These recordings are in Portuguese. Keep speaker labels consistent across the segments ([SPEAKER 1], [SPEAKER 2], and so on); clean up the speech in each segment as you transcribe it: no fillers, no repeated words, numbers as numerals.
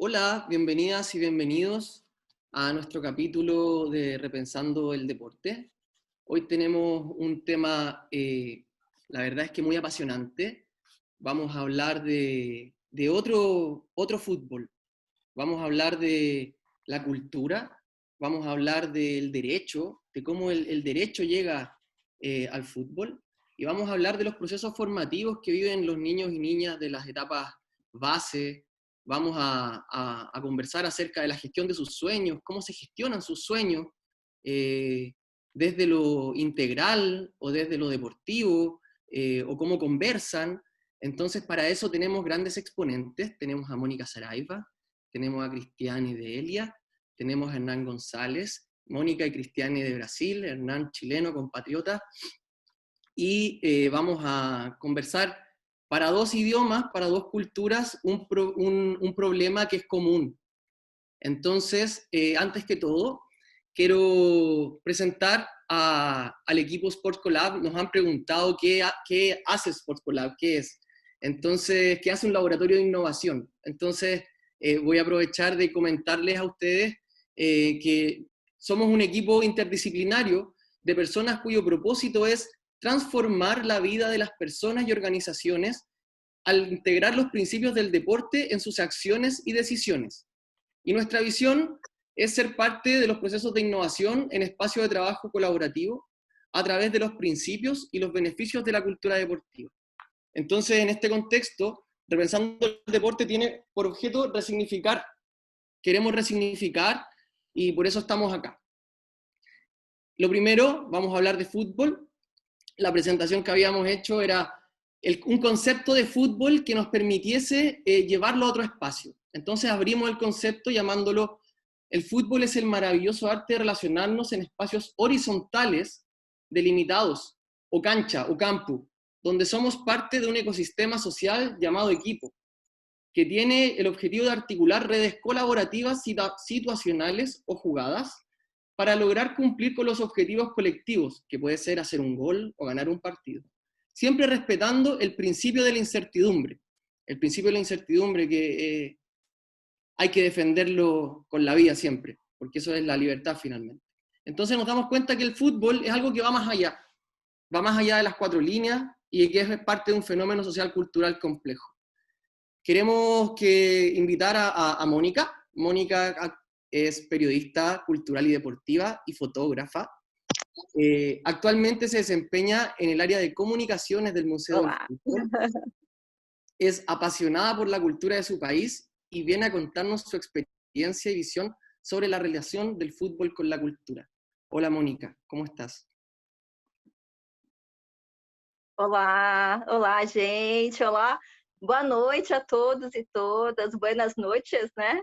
[SPEAKER 1] Hola, bienvenidas y bienvenidos a nuestro capítulo de Repensando el Deporte. Hoy tenemos un tema, la verdad es que muy apasionante. Vamos a hablar de otro fútbol. Vamos a hablar de la cultura, vamos a hablar del derecho, de cómo el derecho llega al fútbol, y vamos a hablar de los procesos formativos que viven los niños y niñas de las etapas base. Vamos a conversar acerca de la gestión de sus sueños, cómo se gestionan sus sueños, eh, desde lo integral o desde lo deportivo, o cómo conversan. Entonces, para eso tenemos grandes exponentes. Tenemos a Mónica Saraiva, tenemos a Cristiani de Elia, tenemos a Hernán González, Mónica y Cristiani de Brasil, Hernán chileno, compatriota, y vamos a conversar para dos idiomas, para dos culturas, un problema que es común. Entonces, antes que todo, quiero presentar al equipo Sports Collab. Nos han preguntado qué hace Sports Collab, qué es. Entonces, ¿qué hace un laboratorio de innovación? Entonces, voy a aprovechar de comentarles a ustedes que somos un equipo interdisciplinario de personas cuyo propósito es transformar la vida de las personas y organizaciones al integrar los principios del deporte en sus acciones y decisiones. Y nuestra visión es ser parte de los procesos de innovación en espacios de trabajo colaborativo a través de los principios y los beneficios de la cultura deportiva. Entonces, en este contexto, Repensando el Deporte tiene por objeto resignificar. Queremos resignificar y por eso estamos acá. Lo primero, vamos a hablar de fútbol. La presentación que habíamos hecho era un concepto de fútbol que nos permitiese llevarlo a otro espacio. Entonces abrimos el concepto llamándolo: el fútbol es el maravilloso arte de relacionarnos en espacios horizontales delimitados, o cancha, o campo, donde somos parte de un ecosistema social llamado equipo, que tiene el objetivo de articular redes colaborativas situacionales o jugadas para lograr cumplir con los objetivos colectivos, que puede ser hacer un gol o ganar un partido. Siempre respetando el principio de la incertidumbre. El principio de la incertidumbre que hay que defenderlo con la vida siempre, porque eso es la libertad finalmente. Entonces nos damos cuenta que el fútbol es algo que va más allá de las cuatro líneas, y que es parte de un fenómeno social cultural complejo. Queremos invitar a Mónica. Mónica es periodista cultural y deportiva y fotógrafa. Actualmente se desempeña en el área de comunicaciones del Museo del
[SPEAKER 2] Olá.
[SPEAKER 1] Fútbol. Es apasionada por la cultura de su país y viene a contarnos su experiencia y visión sobre la relación del fútbol con la cultura. Hola Mónica, ¿cómo estás?
[SPEAKER 2] Olá, olá, gente. Olá, boa noite a todos e todas. Buenas noites, né?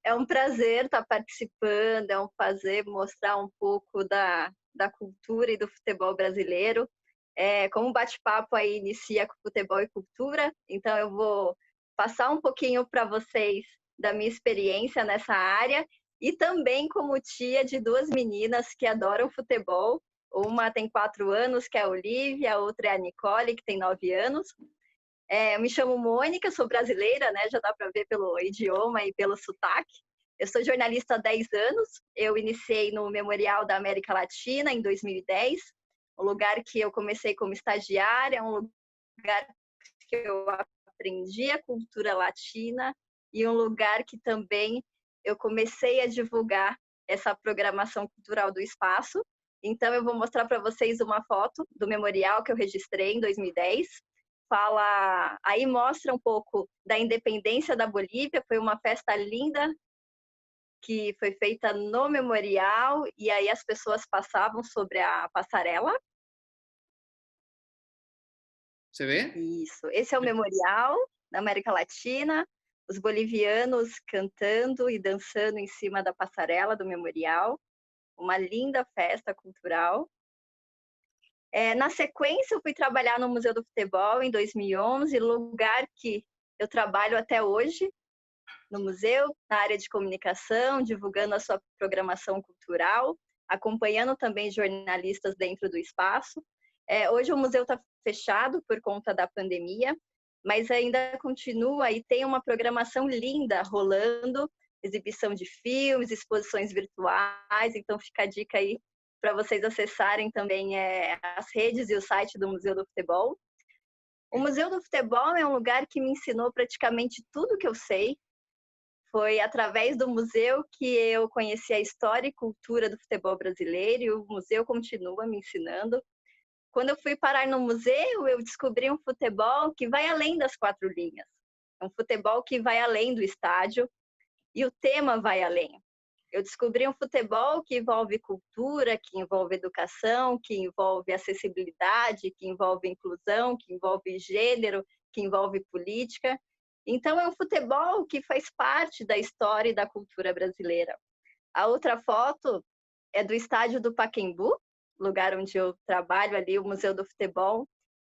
[SPEAKER 2] É um prazer estar participando, é um prazer mostrar um pouco da cultura e do futebol brasileiro. Como o bate-papo aí inicia com futebol e cultura, então eu vou passar um pouquinho para vocês da minha experiência nessa área e também como tia de duas meninas que adoram futebol. Uma tem 4 anos, que é a Olivia, a outra é a Nicole, que tem 9 anos. Eu me chamo Mônica, sou brasileira, né? Já dá para ver pelo idioma e pelo sotaque. Eu sou jornalista há 10 anos. Eu iniciei no Memorial da América Latina em 2010, um lugar que eu comecei como estagiária, um lugar que eu aprendi a cultura latina e um lugar que também eu comecei a divulgar essa programação cultural do espaço. Então, eu vou mostrar para vocês uma foto do memorial que eu registrei em 2010. Aí mostra um pouco da independência da Bolívia. Foi uma festa linda que foi feita no memorial e aí as pessoas passavam sobre a passarela.
[SPEAKER 1] ¿Se ve?
[SPEAKER 2] Isso. Esse é o memorial da América Latina. Os bolivianos cantando e dançando em cima da passarela do memorial. Uma linda festa cultural. Na sequência, eu fui trabalhar no Museu do Futebol em 2011, lugar que eu trabalho até hoje, no museu, na área de comunicação, divulgando a sua programação cultural, acompanhando também jornalistas dentro do espaço. Hoje o museu está fechado por conta da pandemia, mas ainda continua e tem uma programação linda rolando, exibição de filmes, exposições virtuais, então fica a dica aí para vocês acessarem também as redes e o site do Museu do Futebol. O Museu do Futebol é um lugar que me ensinou praticamente tudo que eu sei. Foi através do museu que eu conheci a história e cultura do futebol brasileiro e o museu continua me ensinando. Quando eu fui parar no museu, eu descobri um futebol que vai além das 4 linhas. É um futebol que vai além do estádio e o tema vai além. Eu descobri um futebol que envolve cultura, que envolve educação, que envolve acessibilidade, que envolve inclusão, que envolve gênero, que envolve política. Então, é um futebol que faz parte da história e da cultura brasileira. A outra foto é do estádio do Pacaembu, lugar onde eu trabalho ali, o Museu do Futebol.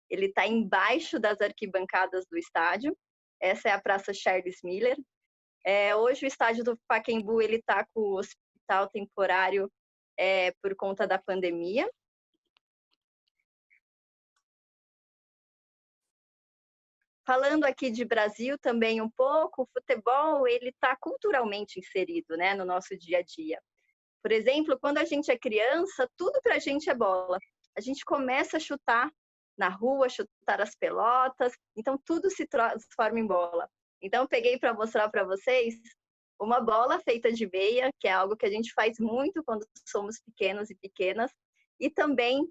[SPEAKER 2] Ele está embaixo das arquibancadas do estádio. Essa é a Praça Charles Miller. Hoje o estádio do Pacaembu está com o hospital temporário por conta da pandemia. Falando aqui de Brasil também um pouco, o futebol ele está culturalmente inserido, né, no nosso dia a dia. Por exemplo, quando a gente é criança, tudo para a gente é bola. A gente começa a chutar na rua, chutar as pelotas, então tudo se transforma em bola. Então, eu peguei para mostrar para vocês uma bola feita de meia, que é algo que a gente faz muito quando somos pequenos e pequenas, e também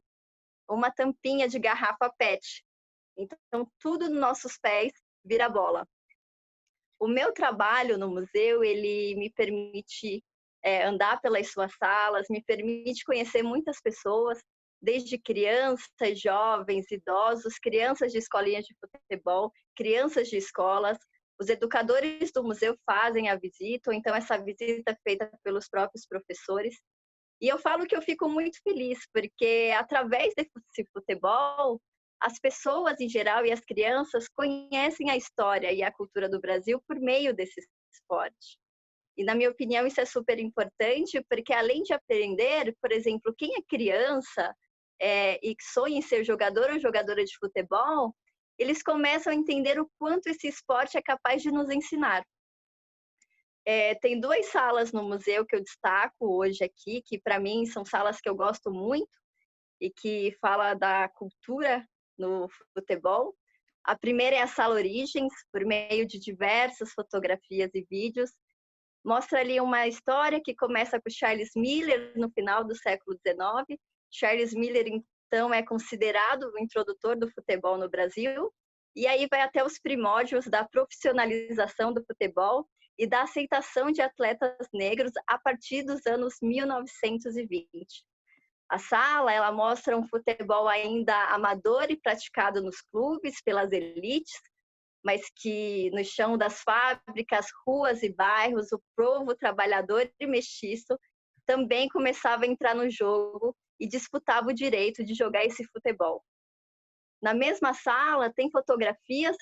[SPEAKER 2] uma tampinha de garrafa PET. Então, tudo nos nossos pés vira bola. O meu trabalho no museu, ele me permite andar pelas suas salas, me permite conhecer muitas pessoas, desde crianças, jovens, idosos, crianças de escolinhas de futebol, crianças de escolas. Os educadores do museu fazem a visita, ou então essa visita é feita pelos próprios professores. E eu falo que eu fico muito feliz, porque através desse futebol, as pessoas em geral e as crianças conhecem a história e a cultura do Brasil por meio desse esporte. E, na minha opinião, isso é super importante, porque além de aprender, por exemplo, quem é criança e sonha em ser jogador ou jogadora de futebol, eles começam a entender o quanto esse esporte é capaz de nos ensinar. Tem 2 salas no museu que eu destaco hoje aqui, que para mim são salas que eu gosto muito e que fala da cultura no futebol. A primeira é a Sala Origens, por meio de diversas fotografias e vídeos. Mostra ali uma história que começa com Charles Miller no final do século XIX. Charles Miller, então, é considerado o introdutor do futebol no Brasil. E aí vai até os primórdios da profissionalização do futebol e da aceitação de atletas negros a partir dos anos 1920. A sala, ela mostra um futebol ainda amador e praticado nos clubes, pelas elites, mas que no chão das fábricas, ruas e bairros, o povo trabalhador e mestiço também começava a entrar no jogo e disputava o direito de jogar esse futebol. Na mesma sala, tem fotografias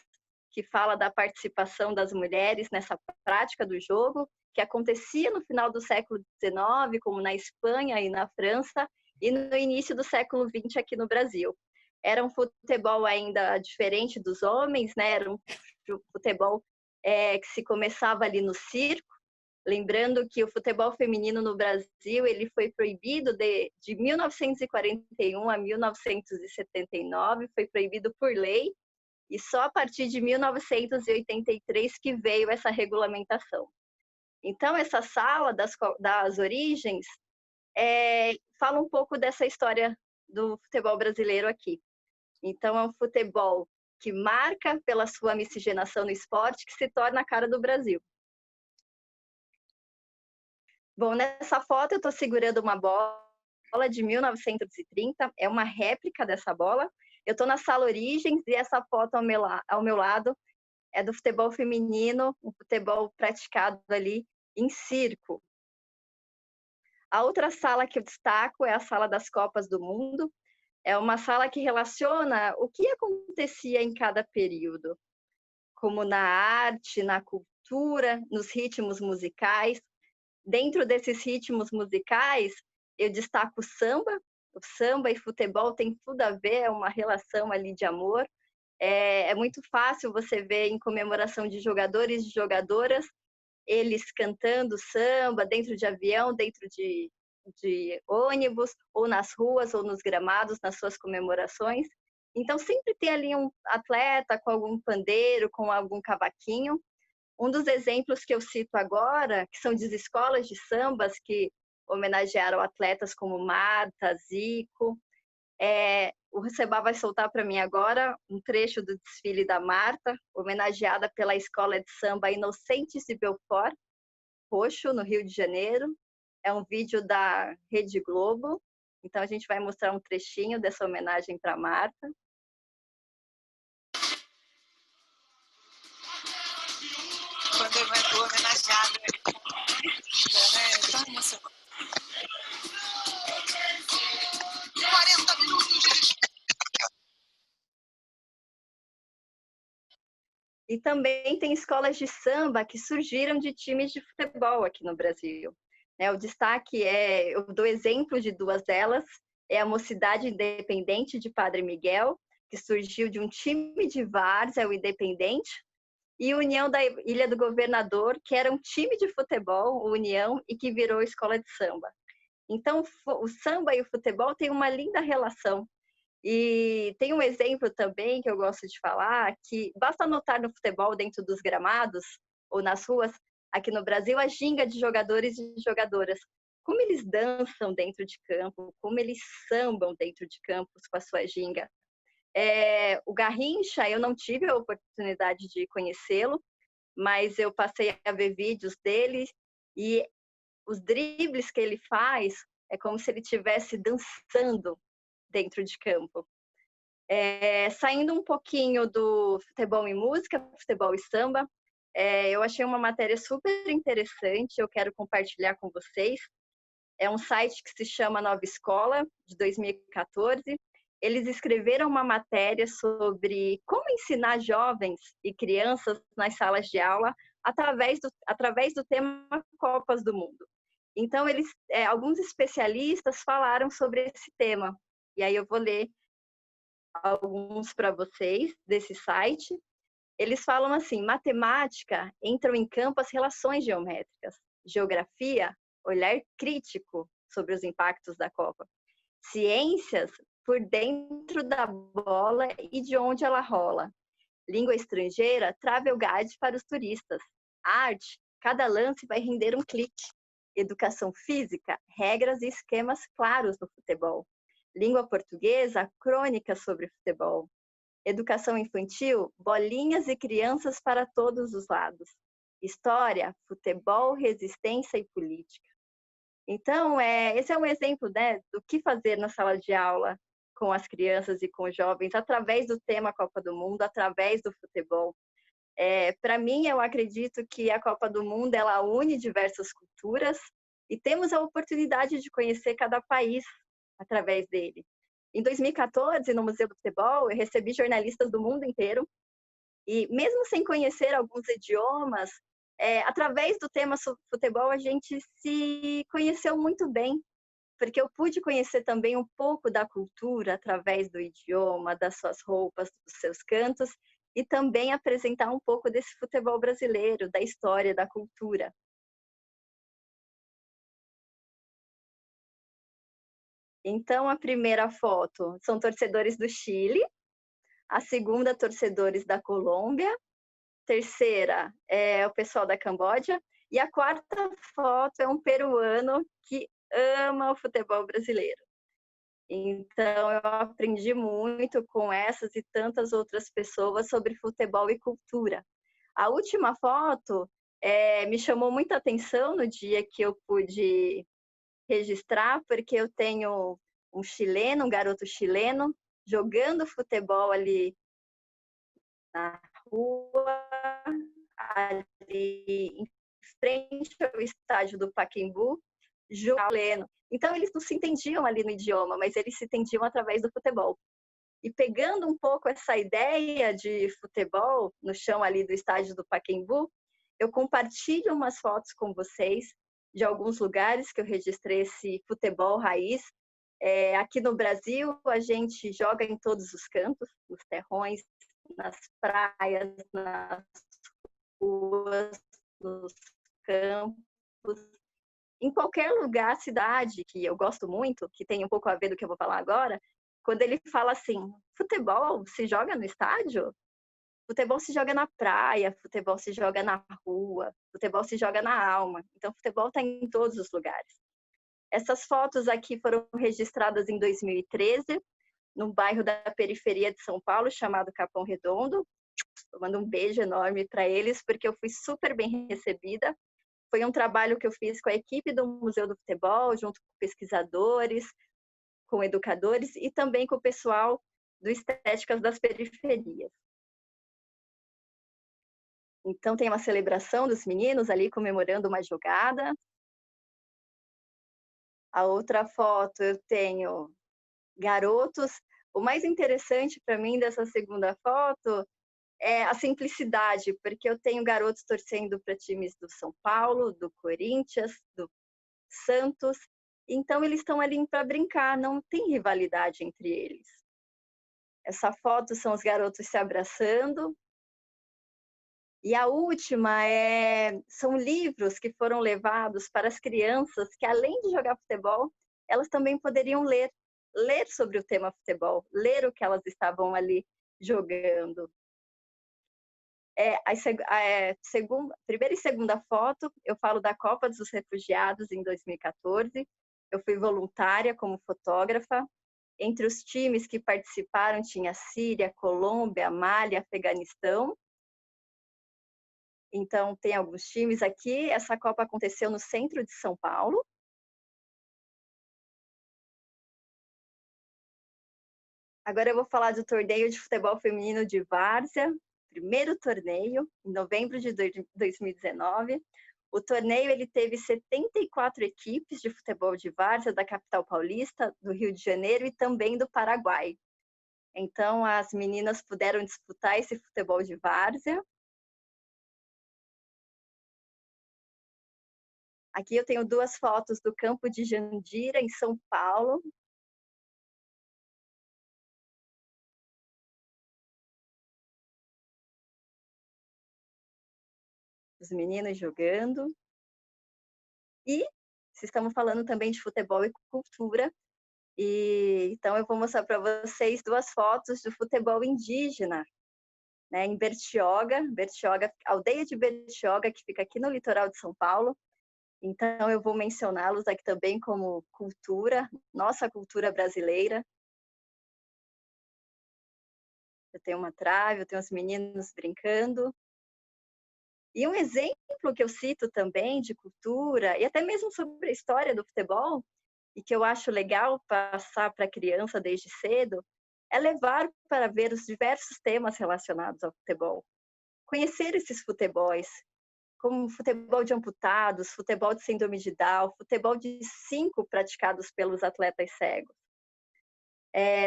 [SPEAKER 2] que falam da participação das mulheres nessa prática do jogo, que acontecia no final do século XIX, como na Espanha e na França, e no início do século XX aqui no Brasil. Era um futebol ainda diferente dos homens, né? Era um futebol que se começava ali no circo. Lembrando que o futebol feminino no Brasil ele foi proibido de 1941 a 1979, foi proibido por lei, e só a partir de 1983 que veio essa regulamentação. Então, essa sala das origens fala um pouco dessa história do futebol brasileiro aqui. Então, é um futebol que marca pela sua miscigenação no esporte, que se torna a cara do Brasil. Bom, nessa foto eu estou segurando uma bola de 1930, é uma réplica dessa bola. Eu estou na Sala Origens e essa foto ao meu lado é do futebol feminino, um futebol praticado ali em circo. A outra sala que eu destaco é a Sala das Copas do Mundo. É uma sala que relaciona o que acontecia em cada período, como na arte, na cultura, nos ritmos musicais. Dentro desses ritmos musicais, eu destaco o samba. O samba e futebol tem tudo a ver, é uma relação ali de amor. É muito fácil você ver em comemoração de jogadores e jogadoras, eles cantando samba dentro de avião, dentro de ônibus, ou nas ruas, ou nos gramados, nas suas comemorações. Então, sempre tem ali um atleta com algum pandeiro, com algum cavaquinho. Um dos exemplos que eu cito agora, que são de escolas de sambas que homenagearam atletas como Marta, Zico. O Seba vai soltar para mim agora um trecho do desfile da Marta, homenageada pela Escola de Samba Inocentes de Belfort Roxo, no Rio de Janeiro. É um vídeo da Rede Globo, então a gente vai mostrar um trechinho dessa homenagem para Marta.
[SPEAKER 3] Quando eu fui homenageada, né? Tão emocionante. 40 minutos de...
[SPEAKER 2] E também tem escolas de samba que surgiram de times de futebol aqui no Brasil. O destaque eu dou exemplo de duas delas, é a Mocidade Independente de Padre Miguel, que surgiu de um time de várzea, o Independente, e União da Ilha do Governador, que era um time de futebol, o União, e que virou escola de samba. Então, o samba e o futebol têm uma linda relação. E tem um exemplo também que eu gosto de falar, que basta notar no futebol, dentro dos gramados ou nas ruas, aqui no Brasil, a ginga de jogadores e jogadoras. Como eles dançam dentro de campo, como eles sambam dentro de campos com a sua ginga. O Garrincha, eu não tive a oportunidade de conhecê-lo, mas eu passei a ver vídeos dele e os dribles que ele faz é como se ele estivesse dançando dentro de campo. Saindo um pouquinho do futebol e música, futebol e samba, eu achei uma matéria super interessante, eu quero compartilhar com vocês. É um site que se chama Nova Escola, de 2014. Eles escreveram uma matéria sobre como ensinar jovens e crianças nas salas de aula através do tema Copas do Mundo. Então, alguns especialistas falaram sobre esse tema. E aí eu vou ler alguns para vocês desse site. Eles falam assim: matemática, entram em campo as relações geométricas. Geografia, olhar crítico sobre os impactos da Copa. Ciências, por dentro da bola e de onde ela rola. Língua estrangeira, travel guide para os turistas. Arte, cada lance vai render um clique. Educação física, regras e esquemas claros no futebol. Língua portuguesa, crônicas sobre futebol. Educação infantil, bolinhas e crianças para todos os lados. História, futebol, resistência e política. Então, esse é um exemplo, né, do que fazer na sala de aula com as crianças e com os jovens, através do tema Copa do Mundo, através do futebol. Para mim, eu acredito que a Copa do Mundo, ela une diversas culturas e temos a oportunidade de conhecer cada país através dele. Em 2014, no Museu do Futebol, eu recebi jornalistas do mundo inteiro e, mesmo sem conhecer alguns idiomas, através do tema futebol, a gente se conheceu muito bem, porque eu pude conhecer também um pouco da cultura através do idioma, das suas roupas, dos seus cantos, e também apresentar um pouco desse futebol brasileiro, da história, da cultura. Então, a primeira foto são torcedores do Chile, a segunda, torcedores da Colômbia, terceira é o pessoal da Camboja, e a quarta foto é um peruano que ama o futebol brasileiro. Então, eu aprendi muito com essas e tantas outras pessoas sobre futebol e cultura. A última foto me chamou muita atenção no dia que eu pude registrar, porque eu tenho um chileno, um garoto chileno, jogando futebol ali na rua, ali em frente ao estádio do Pacaembu, chileno. Então, eles não se entendiam ali no idioma, mas eles se entendiam através do futebol. E pegando um pouco essa ideia de futebol no chão ali do estádio do Pacaembu, eu compartilho umas fotos com vocês de alguns lugares que eu registrei esse futebol raiz. Aqui no Brasil, a gente joga em todos os cantos, nos terrões, nas praias, nas ruas, nos campos, em qualquer lugar, cidade, que eu gosto muito, que tem um pouco a ver do que eu vou falar agora, quando ele fala assim, futebol se joga no estádio? Futebol se joga na praia, futebol se joga na rua, futebol se joga na alma. Então, futebol está em todos os lugares. Essas fotos aqui foram registradas em 2013, num bairro da periferia de São Paulo, chamado Capão Redondo. Eu mando um beijo enorme para eles, porque eu fui super bem recebida. Foi um trabalho que eu fiz com a equipe do Museu do Futebol, junto com pesquisadores, com educadores e também com o pessoal do Estéticas das Periferias. Então, tem uma celebração dos meninos ali comemorando uma jogada. A outra foto eu tenho garotos. O mais interessante para mim dessa segunda foto é a simplicidade, porque eu tenho garotos torcendo para times do São Paulo, do Corinthians, do Santos. Então, eles estão ali para brincar, não tem rivalidade entre eles. Essa foto são os garotos se abraçando. E a última são livros que foram levados para as crianças que, além de jogar futebol, elas também poderiam ler sobre o tema futebol, ler o que elas estavam ali jogando. Primeira e segunda foto, eu falo da Copa dos Refugiados em 2014. Eu fui voluntária como fotógrafa. Entre os times que participaram tinha Síria, Colômbia, Mali, Afeganistão. Então, tem alguns times aqui. Essa Copa aconteceu no centro de São Paulo. Agora eu vou falar do torneio de futebol feminino de várzea, primeiro torneio, em novembro de 2019. O torneio ele teve 74 equipes de futebol de várzea da capital paulista, do Rio de Janeiro e também do Paraguai. Então, as meninas puderam disputar esse futebol de várzea. Aqui eu tenho duas fotos do campo de Jandira, em São Paulo. Os meninos jogando. E se estamos falando também de futebol e cultura, então eu vou mostrar para vocês duas fotos do futebol indígena, né, em Bertioga, aldeia de Bertioga, que fica aqui no litoral de São Paulo. Então eu vou mencioná-los aqui também como cultura, nossa cultura brasileira. Eu tenho uma trave, eu tenho os meninos brincando. E um exemplo que eu cito também de cultura, e até mesmo sobre a história do futebol, e que eu acho legal passar para a criança desde cedo, é levar para ver os diversos temas relacionados ao futebol. Conhecer esses futebols, como futebol de amputados, futebol de síndrome de Down, futebol de 5 praticados pelos atletas cegos.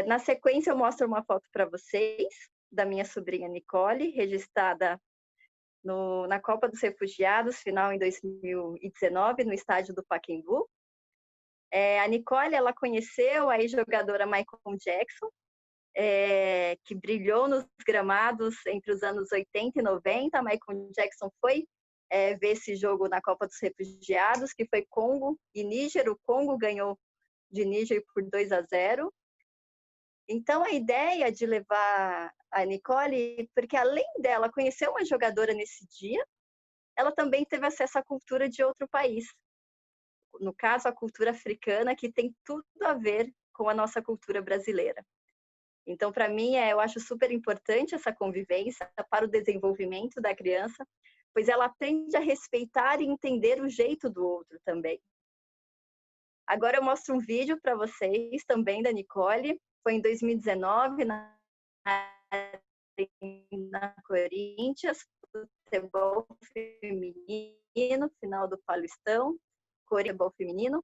[SPEAKER 2] Na sequência, eu mostro uma foto para vocês da minha sobrinha Nicole, registrada na Copa dos Refugiados, final em 2019, no estádio do Pacaembu. A Nicole, ela conheceu a ex-jogadora Michael Jackson, que brilhou nos gramados entre os anos 80 e 90. Michael Jackson foi ver esse jogo na Copa dos Refugiados, que foi Congo e Níger. O Congo ganhou de Níger por 2-0. Então, a ideia de levar a Nicole, porque além dela conhecer uma jogadora nesse dia, ela também teve acesso à cultura de outro país. No caso, a cultura africana, que tem tudo a ver com a nossa cultura brasileira. Então, para mim, eu acho super importante essa convivência para o desenvolvimento da criança, pois ela aprende a respeitar e entender o jeito do outro também. Agora eu mostro um vídeo para vocês também da Nicole. Foi em 2019, na Corinthians, futebol feminino, final do Paulistão, futebol feminino.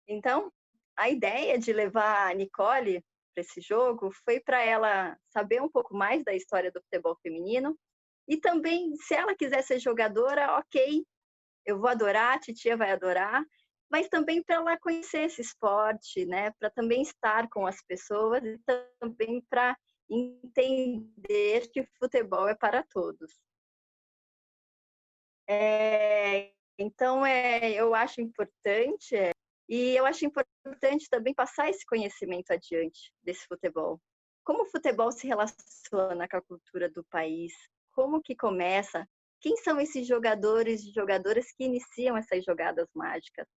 [SPEAKER 2] Então, a ideia de levar a Nicole para esse jogo foi para ela saber um pouco mais da história do futebol feminino e também, se ela quiser ser jogadora, ok, eu vou adorar, a titia vai adorar, mas também para ela conhecer esse esporte, né? Para também estar com as pessoas e também para entender que o futebol é para todos. Então, eu acho importante, e eu acho importante também passar esse conhecimento adiante desse futebol. Como o futebol se relaciona com a cultura do país? Como que começa? Quem são esses jogadores e jogadoras que iniciam essas jogadas mágicas?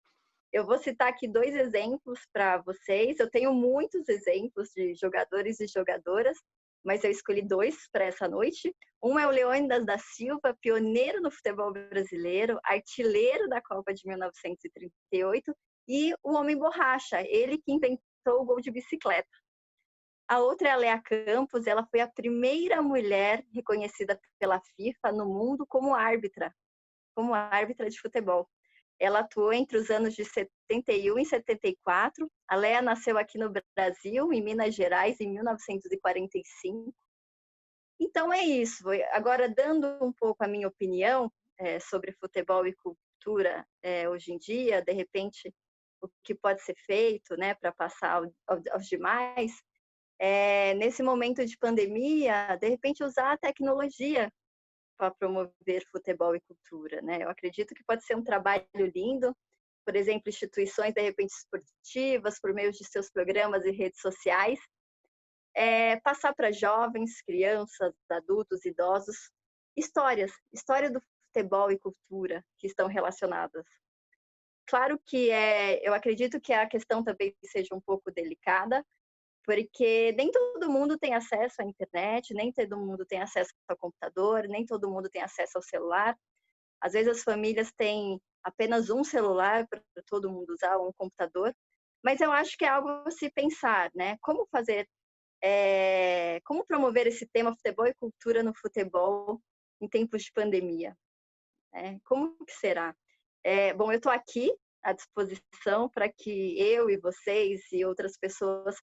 [SPEAKER 2] Eu vou citar aqui 2 exemplos para vocês. Eu tenho muitos exemplos de jogadores e jogadoras, mas eu escolhi 2 para essa noite. Um é o Leônidas da Silva, pioneiro no futebol brasileiro, artilheiro da Copa de 1938, e o Homem Borracha, ele que inventou o gol de bicicleta. A outra é a Lea Campos, ela foi a primeira mulher reconhecida pela FIFA no mundo como árbitra de futebol. Ela atuou entre os anos de 71 e 74. A Lea nasceu aqui no Brasil, em Minas Gerais, em 1945. Então é isso. Agora, dando um pouco a minha opinião sobre futebol e cultura hoje em dia, de repente, o que pode ser feito, né, para passar aos demais, nesse momento de pandemia, de repente usar a tecnologia para promover futebol e cultura, né? Eu acredito que pode ser um trabalho lindo, por exemplo, instituições de repente esportivas, por meio de seus programas e redes sociais, passar para jovens, crianças, adultos, idosos, história do futebol e cultura que estão relacionadas. Claro que eu acredito que a questão também seja um pouco delicada, porque nem todo mundo tem acesso à internet, nem todo mundo tem acesso ao computador, nem todo mundo tem acesso ao celular. Às vezes as famílias têm apenas um celular para todo mundo usar, um computador. Mas eu acho que é algo a se pensar, né? Como fazer, como promover esse tema futebol e cultura no futebol em tempos de pandemia? Como que será? Bom, eu estou aqui à disposição para que eu e vocês e outras pessoas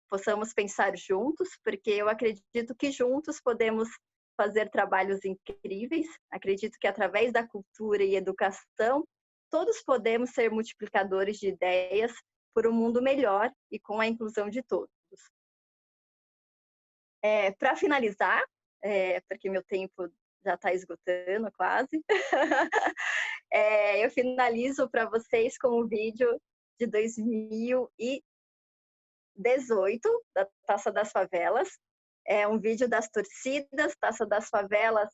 [SPEAKER 2] possamos pensar juntos, porque eu acredito que juntos podemos fazer trabalhos incríveis. Acredito que através da cultura e educação, todos podemos ser multiplicadores de ideias por um mundo melhor e com a inclusão de todos. Para finalizar, porque meu tempo já está esgotando quase, eu finalizo para vocês com um vídeo de 2018 da Taça das Favelas. É um vídeo das torcidas. Taça das Favelas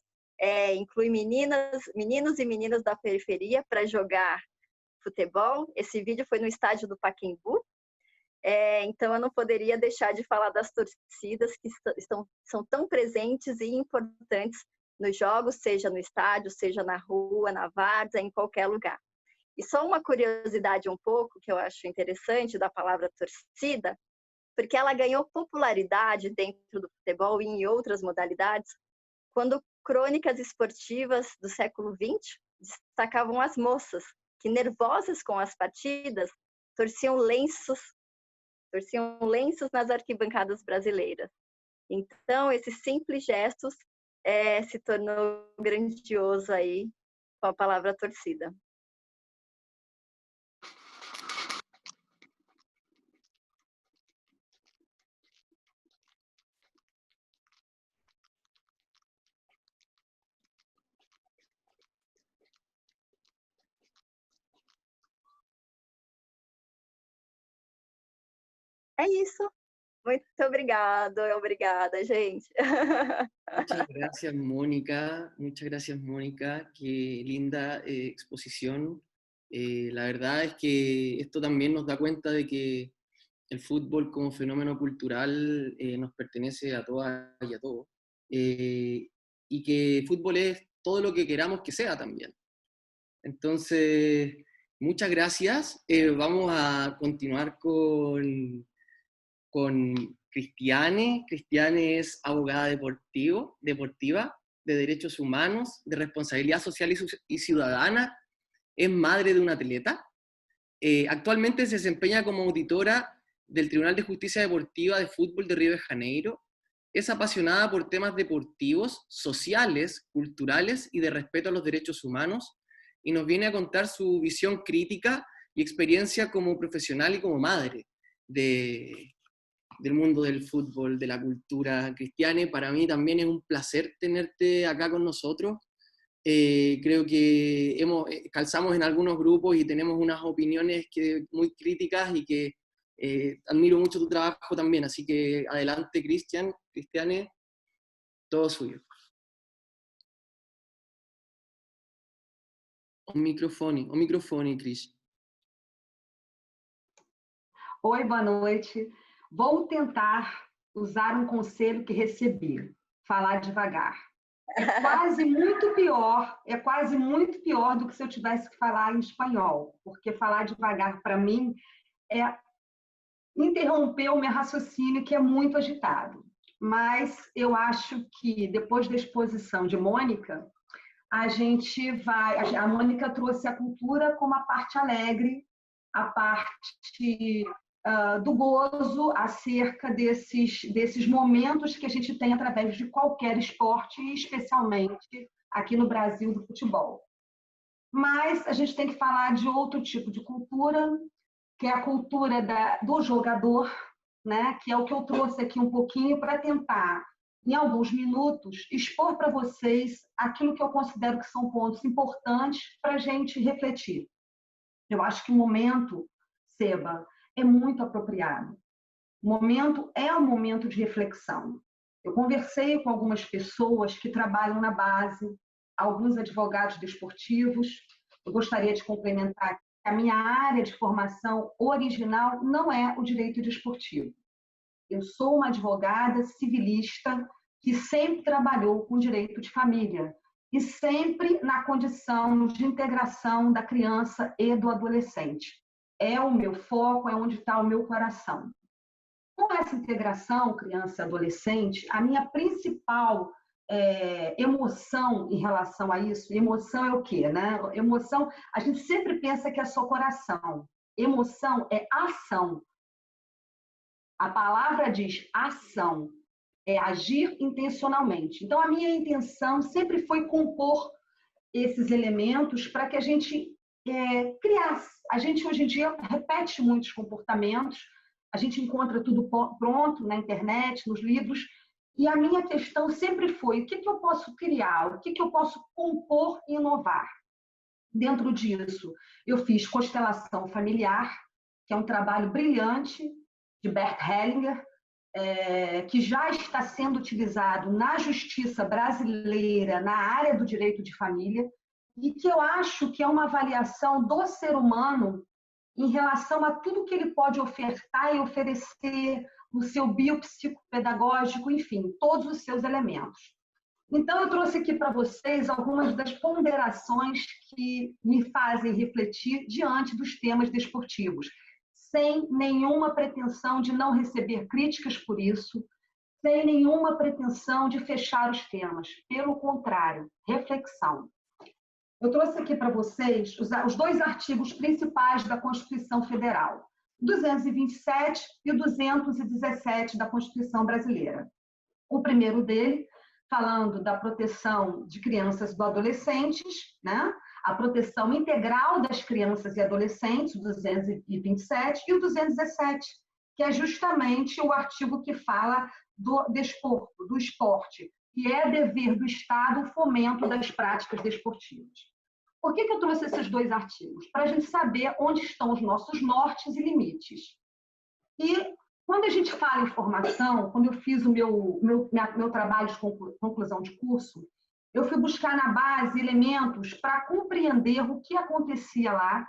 [SPEAKER 2] inclui meninos e meninas da periferia para jogar futebol. Esse vídeo foi no estádio do Pacaembu. Então eu não poderia deixar de falar das torcidas que são tão presentes e importantes nos jogos, seja no estádio, seja na rua, na várzea, em qualquer lugar. E só uma curiosidade um pouco que eu acho interessante da palavra torcida, porque ela ganhou popularidade dentro do futebol e em outras modalidades, quando crônicas esportivas do século XX destacavam as moças, que nervosas com as partidas, torciam lenços nas arquibancadas brasileiras. Então, esses simples gestos se tornou grandioso aí com a palavra torcida. É isso. Muito obrigada, gente.
[SPEAKER 1] Muchas gracias, Mónica, qué linda exposición. La verdad es que esto también nos da cuenta de que el fútbol como fenómeno cultural nos pertenece a todas y a todos, y que el fútbol es todo lo que queramos que sea también. Entonces, muchas gracias. Vamos a continuar con Cristiane. Cristiane es abogada deportiva, de derechos humanos, de responsabilidad social y ciudadana, es madre de un atleta, Actualmente se desempeña como auditora del Tribunal de Justicia Deportiva de Fútbol de Río de Janeiro. Es apasionada por temas deportivos, sociales, culturales y de respeto a los derechos humanos, y nos viene a contar su visión crítica y experiencia como profesional y como madre del mundo del fútbol, de la cultura cristiana. Para mí también es un placer tenerte acá con nosotros. Creo que calzamos en algunos grupos y tenemos unas opiniones muy críticas y que admiro mucho tu trabajo también, así que adelante, Cristiane, todo suyo. O microfone, Cris.
[SPEAKER 4] Oi, boa noite. Vou tentar usar um conselho que recebi, falar devagar. É quase muito pior do que se eu tivesse que falar em espanhol, porque falar devagar, para mim, é interromper o meu raciocínio, que é muito agitado. Mas eu acho que, depois da exposição de Mônica, a Mônica trouxe a cultura como a parte alegre, a parte do gozo acerca desses momentos que a gente tem através de qualquer esporte, especialmente aqui no Brasil do futebol. Mas a gente tem que falar de outro tipo de cultura, que é a cultura do jogador, né? Que é o que eu trouxe aqui um pouquinho para tentar, em alguns minutos, expor para vocês aquilo que eu considero que são pontos importantes para a gente refletir. Eu acho que o momento, Seba, é muito apropriado. O momento é um momento de reflexão. Eu conversei com algumas pessoas que trabalham na base, alguns advogados desportivos. Eu gostaria de complementar que a minha área de formação original não é o direito desportivo. Eu sou uma advogada civilista que sempre trabalhou com direito de família e sempre na condição de integração da criança e do adolescente. É o meu foco, é onde está o meu coração. Com essa integração criança e adolescente, a minha principal emoção em relação a isso, emoção é o quê, né? Emoção, a gente sempre pensa que é só coração. Emoção é ação. A palavra diz ação, é agir intencionalmente. Então, a minha intenção sempre foi compor esses elementos para que a gente criasse. A gente, hoje em dia, repete muitos comportamentos, a gente encontra tudo pronto na internet, nos livros, e a minha questão sempre foi: o que eu posso criar, o que eu posso compor e inovar? Dentro disso, eu fiz constelação familiar, que é um trabalho brilhante, de Bert Hellinger, que já está sendo utilizado na justiça brasileira, na área do direito de família, e que eu acho que é uma avaliação do ser humano em relação a tudo que ele pode ofertar e oferecer no seu biopsicopedagógico, enfim, todos os seus elementos. Então, eu trouxe aqui para vocês algumas das ponderações que me fazem refletir diante dos temas desportivos, sem nenhuma pretensão de não receber críticas por isso, sem nenhuma pretensão de fechar os temas. Pelo contrário, reflexão. Eu trouxe aqui para vocês os dois artigos principais da Constituição Federal, 227 e o 217 da Constituição Brasileira. O primeiro dele, falando da proteção de crianças e do adolescentes, né? A proteção integral das crianças e adolescentes, o 227, e o 217, que é justamente o artigo que fala do desporto, do esporte, que é dever do Estado o fomento das práticas desportivas. Por que eu trouxe esses dois artigos? Para a gente saber onde estão os nossos nortes e limites. E quando a gente fala em formação, quando eu fiz o meu trabalho de conclusão de curso, eu fui buscar na base elementos para compreender o que acontecia lá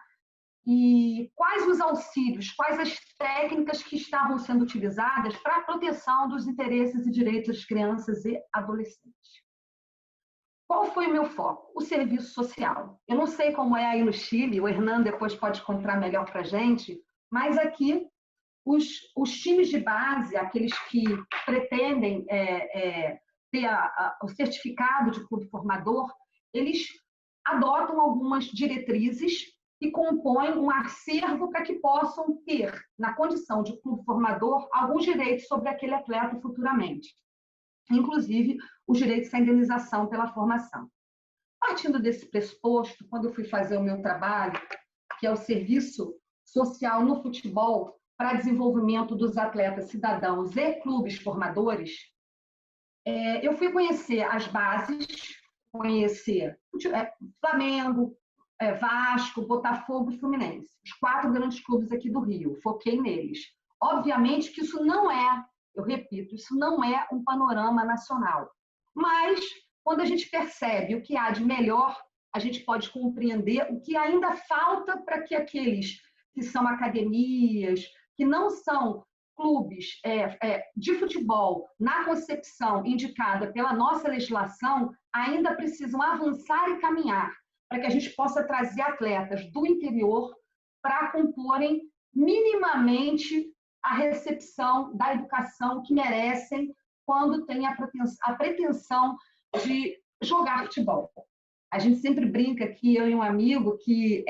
[SPEAKER 4] e quais os auxílios, quais as técnicas que estavam sendo utilizadas para a proteção dos interesses e direitos das crianças e adolescentes. Qual foi o meu foco? O serviço social. Eu não sei como é aí no Chile, o Hernan depois pode contar melhor para a gente, mas aqui os times de base, aqueles que pretendem ter o certificado de clube formador, eles adotam algumas diretrizes que compõem um acervo para que possam ter, na condição de clube formador, alguns direitos sobre aquele atleta futuramente, inclusive os direitos à indenização pela formação. Partindo desse pressuposto, quando eu fui fazer o meu trabalho, que é o serviço social no futebol para desenvolvimento dos atletas cidadãos e clubes formadores, eu fui conhecer as bases, conhecer Flamengo, Vasco, Botafogo e Fluminense, os 4 grandes clubes aqui do Rio, foquei neles. Obviamente que isso não é, eu repito, isso não é um panorama nacional, mas quando a gente percebe o que há de melhor, a gente pode compreender o que ainda falta para que aqueles que são academias, que não são clubes de futebol na concepção indicada pela nossa legislação, ainda precisam avançar e caminhar para que a gente possa trazer atletas do interior para comporem minimamente a recepção da educação que merecem quando têm a pretensão de jogar futebol. A gente sempre brinca aqui, eu e um amigo, que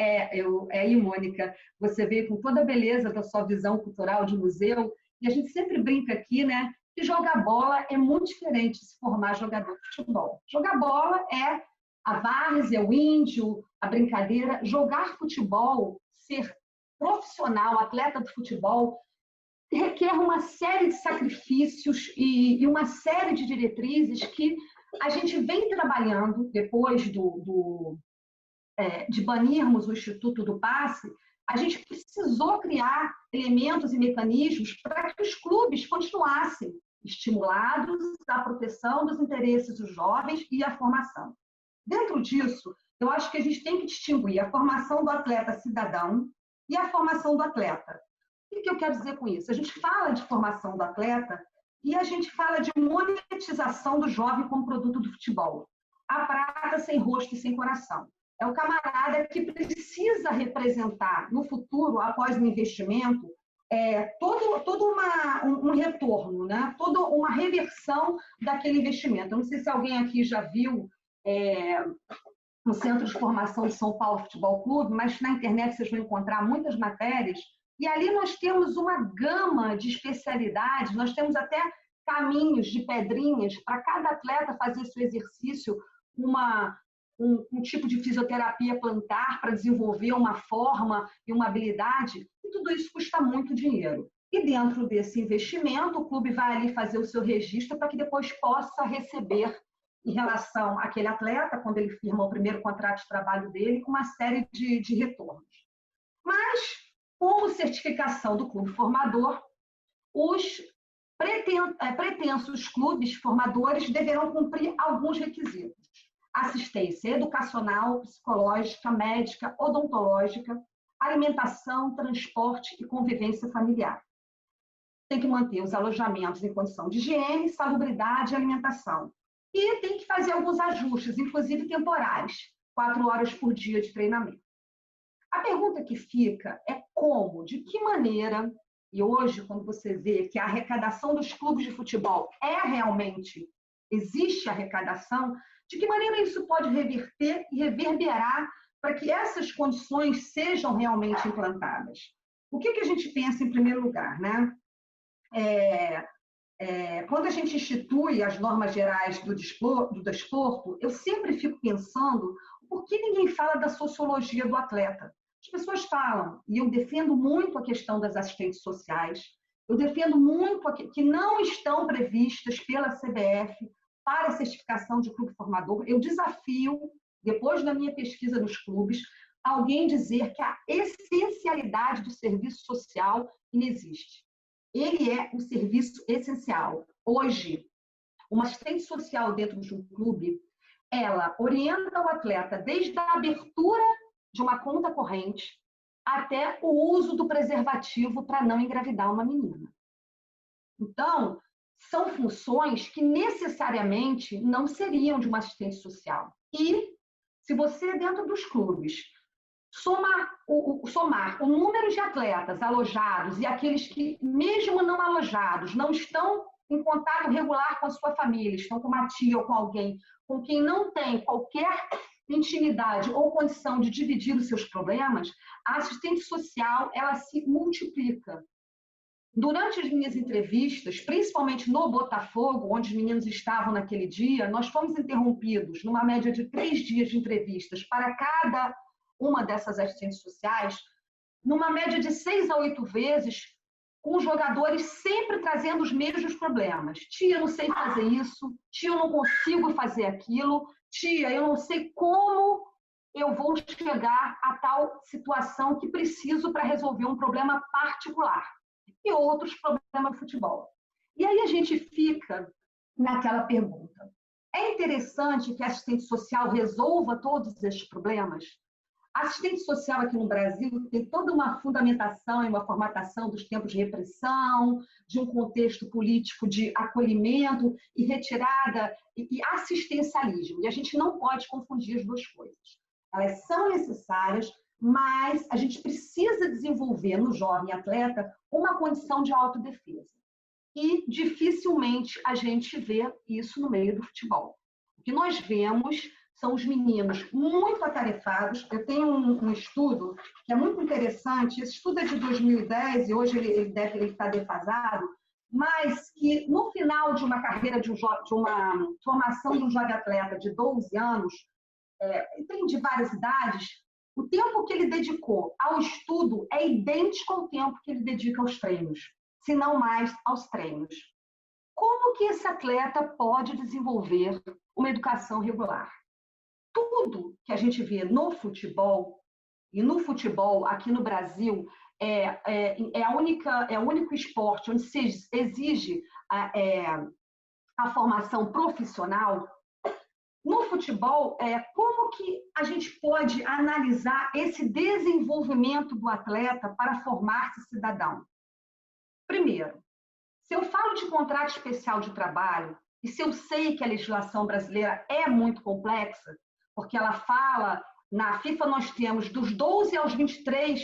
[SPEAKER 4] aí, Mônica, você veio com toda a beleza da sua visão cultural de museu, e a gente sempre brinca aqui, né, que jogar bola é muito diferente de se formar jogador de futebol. Jogar bola é a várzea, o índio, a brincadeira. Jogar futebol, ser profissional, atleta de futebol, requer uma série de sacrifícios e uma série de diretrizes que a gente vem trabalhando depois de banirmos o Instituto do Passe. A gente precisou criar elementos e mecanismos para que os clubes continuassem estimulados à proteção dos interesses dos jovens e à formação. Dentro disso, eu acho que a gente tem que distinguir a formação do atleta cidadão e a formação do atleta. O que eu quero dizer com isso? A gente fala de formação do atleta e a gente fala de monetização do jovem como produto do futebol. A prata sem rosto e sem coração. É o camarada que precisa representar no futuro, após o investimento, todo um retorno, né? Toda uma reversão daquele investimento. Eu não sei se alguém aqui já viu no Centro de Formação de São Paulo Futebol Clube, mas na internet vocês vão encontrar muitas matérias. E ali nós temos uma gama de especialidades, nós temos até caminhos de pedrinhas para cada atleta fazer seu exercício, um tipo de fisioterapia plantar para desenvolver uma forma e uma habilidade, e tudo isso custa muito dinheiro. E dentro desse investimento, o clube vai ali fazer o seu registro para que depois possa receber, em relação àquele atleta, quando ele firma o primeiro contrato de trabalho dele, uma série de retornos. Mas, como certificação do clube formador, os pretensos clubes formadores deverão cumprir alguns requisitos: assistência educacional, psicológica, médica, odontológica, alimentação, transporte e convivência familiar. Tem que manter os alojamentos em condição de higiene, salubridade e alimentação. E tem que fazer alguns ajustes, inclusive temporais, 4 horas por dia de treinamento. A pergunta que fica é como, de que maneira, e hoje, quando você vê que a arrecadação dos clubes de futebol existe arrecadação, de que maneira isso pode reverter e reverberar para que essas condições sejam realmente implantadas? O que a gente pensa em primeiro lugar, né? Quando a gente institui as normas gerais do desporto, eu sempre fico pensando por que ninguém fala da sociologia do atleta. As pessoas falam, e eu defendo muito a questão das assistentes sociais, eu defendo muito que não estão previstas pela CBF para a certificação de clube formador. Eu desafio, depois da minha pesquisa nos clubes, alguém dizer que a essencialidade do serviço social inexiste. Ele é um serviço essencial. Hoje, uma assistente social dentro de um clube, ela orienta o atleta desde a abertura de uma conta corrente até o uso do preservativo para não engravidar uma menina. Então, são funções que necessariamente não seriam de uma assistente social. E, se você, dentro dos clubes, somar o número de atletas alojados e aqueles que, mesmo não alojados, não estão em contato regular com a sua família, estão com uma tia ou com alguém com quem não tem qualquer intimidade ou condição de dividir os seus problemas, a assistente social ela se multiplica. Durante as minhas entrevistas, principalmente no Botafogo, onde os meninos estavam naquele dia, nós fomos interrompidos numa média de 3 dias de entrevistas para cada uma dessas assistentes sociais, numa média de 6 a 8 vezes, com os jogadores sempre trazendo os mesmos problemas. Tia, eu não sei fazer isso. Tia, eu não consigo fazer aquilo. Tia, eu não sei como eu vou chegar a tal situação que preciso para resolver um problema particular. E outros problemas do futebol. E aí a gente fica naquela pergunta. É interessante que a assistente social resolva todos esses problemas? A assistente social aqui no Brasil tem toda uma fundamentação e uma formatação dos tempos de repressão, de um contexto político de acolhimento e retirada e assistencialismo. E a gente não pode confundir as duas coisas. Elas são necessárias, mas a gente precisa desenvolver no jovem atleta uma condição de autodefesa. E dificilmente a gente vê isso no meio do futebol. O que nós vemos são os meninos muito atarefados. Eu tenho um estudo que é muito interessante. Esse estudo é de 2010 e hoje ele deve estar defasado, mas que no final de uma carreira, de uma formação de um jovem atleta de 12 anos, tem de várias idades, o tempo que ele dedicou ao estudo é idêntico ao tempo que ele dedica aos treinos, se não mais aos treinos. Como que esse atleta pode desenvolver uma educação regular? Tudo que a gente vê no futebol, e no futebol aqui no Brasil, é o único esporte onde se exige a formação profissional. No futebol, como que a gente pode analisar esse desenvolvimento do atleta para formar-se cidadão? Primeiro, se eu falo de contrato especial de trabalho, e se eu sei que a legislação brasileira é muito complexa, porque ela fala, na FIFA nós temos dos 12 aos 23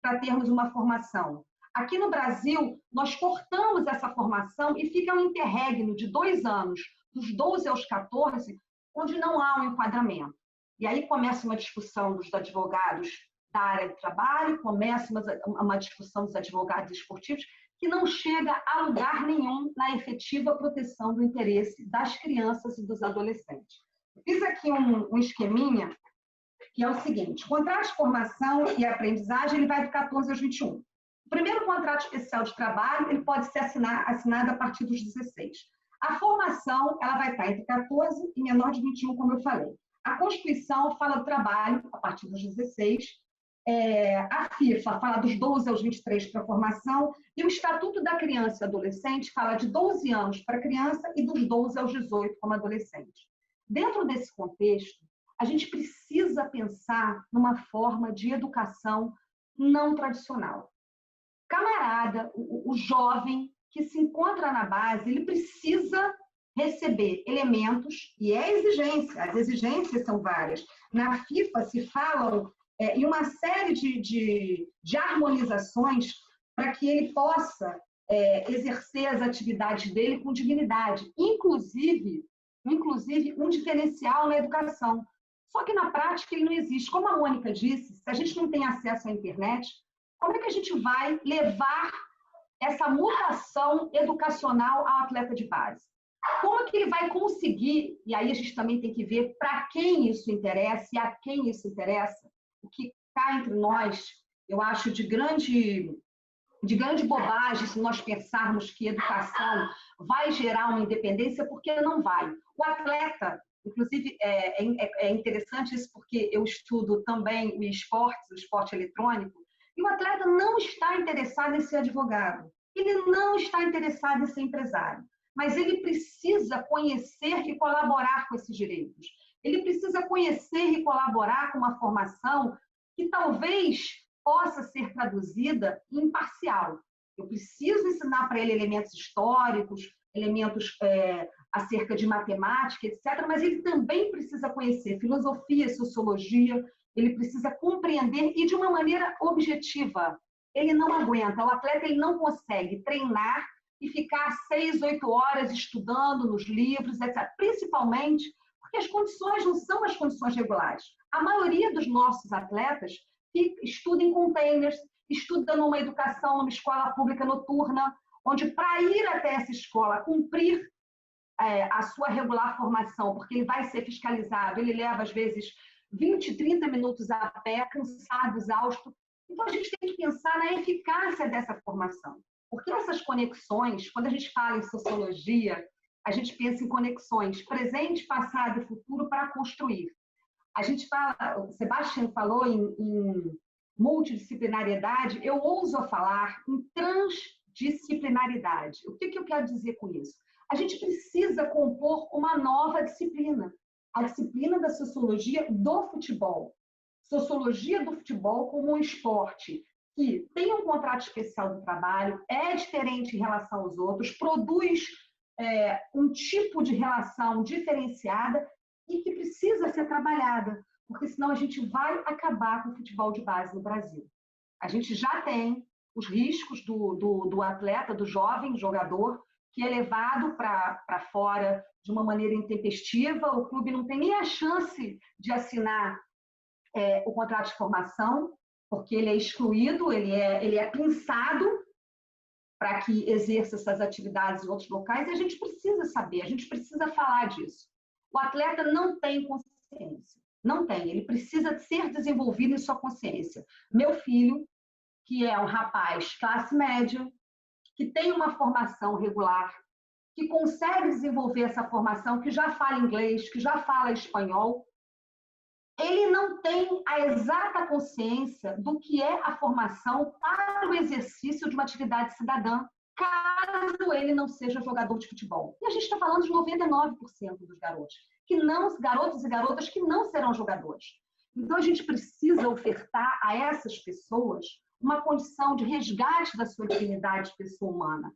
[SPEAKER 4] para termos uma formação. Aqui no Brasil, nós cortamos essa formação e fica um interregno de 2 anos, dos 12 aos 14, onde não há um enquadramento. E aí começa uma discussão dos advogados da área de trabalho, começa uma discussão dos advogados esportivos, que não chega a lugar nenhum na efetiva proteção do interesse das crianças e dos adolescentes. Fiz aqui um esqueminha, que é o seguinte: o contrato de formação e aprendizagem ele vai do 14 aos 21. O primeiro contrato especial de trabalho ele pode ser assinado a partir dos 16. A formação ela vai estar entre 14 e menor de 21, como eu falei. A Constituição fala do trabalho a partir dos 16. A FIFA fala dos 12 aos 23 para a formação. E o Estatuto da Criança e Adolescente fala de 12 anos para criança e dos 12 aos 18 como adolescente. Dentro desse contexto, a gente precisa pensar numa forma de educação não tradicional. Camarada, o jovem que se encontra na base, ele precisa receber elementos, e exigência, as exigências são várias. Na FIFA se falam em uma série de harmonizações para que ele possa exercer as atividades dele com dignidade, inclusive um diferencial na educação. Só que na prática ele não existe. Como a Mônica disse, se a gente não tem acesso à internet, como é que a gente vai levar essa mutação educacional ao atleta de base? Como é que ele vai conseguir, e aí a gente também tem que ver para quem isso interessa e a quem isso interessa, o que cá entre nós, eu acho de grande bobagem se nós pensarmos que educação vai gerar uma independência, porque não vai. O atleta, inclusive, é interessante isso porque eu estudo também o esporte eletrônico, e o atleta não está interessado em ser advogado, ele não está interessado em ser empresário, mas ele precisa conhecer e colaborar com esses direitos. Ele precisa conhecer e colaborar com uma formação que talvez possa ser traduzida em imparcial. Eu preciso ensinar para ele elementos históricos, elementos acerca de matemática, etc., mas ele também precisa conhecer filosofia, sociologia, ele precisa compreender e de uma maneira objetiva. Ele não aguenta, o atleta ele não consegue treinar e ficar 6, 8 horas estudando nos livros, etc. Principalmente Porque as condições não são as condições regulares. A maioria dos nossos atletas estuda em containers, estuda numa educação, numa escola pública noturna, onde para ir até essa escola, cumprir a sua regular formação, porque ele vai ser fiscalizado, ele leva às vezes 20, 30 minutos a pé, cansado, exausto. Então a gente tem que pensar na eficácia dessa formação. Porque essas conexões, quando a gente fala em sociologia, a gente pensa em conexões presente, passado e futuro para construir. A gente fala, o Sebastião falou em multidisciplinariedade, eu ouso falar em transdisciplinaridade. O que eu quero dizer com isso? A gente precisa compor uma nova disciplina, a disciplina da sociologia do futebol. Sociologia do futebol como um esporte que tem um contrato especial do trabalho, é diferente em relação aos outros, produz um tipo de relação diferenciada e que precisa ser trabalhada, porque senão a gente vai acabar com o futebol de base no Brasil. A gente já tem os riscos do atleta, do jovem jogador, que é levado para fora de uma maneira intempestiva, o clube não tem nem a chance de assinar o contrato de formação, porque ele é excluído, ele é pinçado para que exerça essas atividades em outros locais, e a gente precisa saber, a gente precisa falar disso. O atleta não tem consciência, não tem, ele precisa ser desenvolvido em sua consciência. Meu filho, que é um rapaz classe média, que tem uma formação regular, que consegue desenvolver essa formação, que já fala inglês, que já fala espanhol, ele não tem a exata consciência do que é a formação para o exercício de uma atividade cidadã, caso ele não seja jogador de futebol. E a gente está falando de 99% dos garotos, garotos e garotas que não serão jogadores. Então, a gente precisa ofertar a essas pessoas uma condição de resgate da sua dignidade de pessoa humana.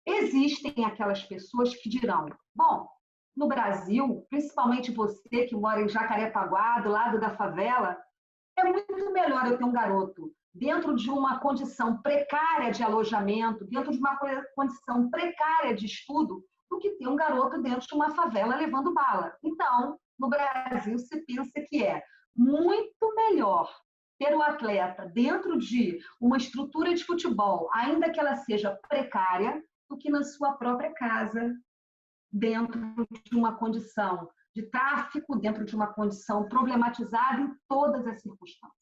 [SPEAKER 4] Existem aquelas pessoas que dirão, bom, no Brasil, principalmente você que mora em Jacarepaguá, do lado da favela, é muito melhor eu ter um garoto dentro de uma condição precária de alojamento, dentro de uma condição precária de estudo, do que ter um garoto dentro de uma favela levando bala. Então, no Brasil, se pensa que é muito melhor ter o atleta dentro de uma estrutura de futebol, ainda que ela seja precária, do que na sua própria casa, dentro de uma condição de tráfico, dentro de uma condição problematizada em todas as circunstâncias.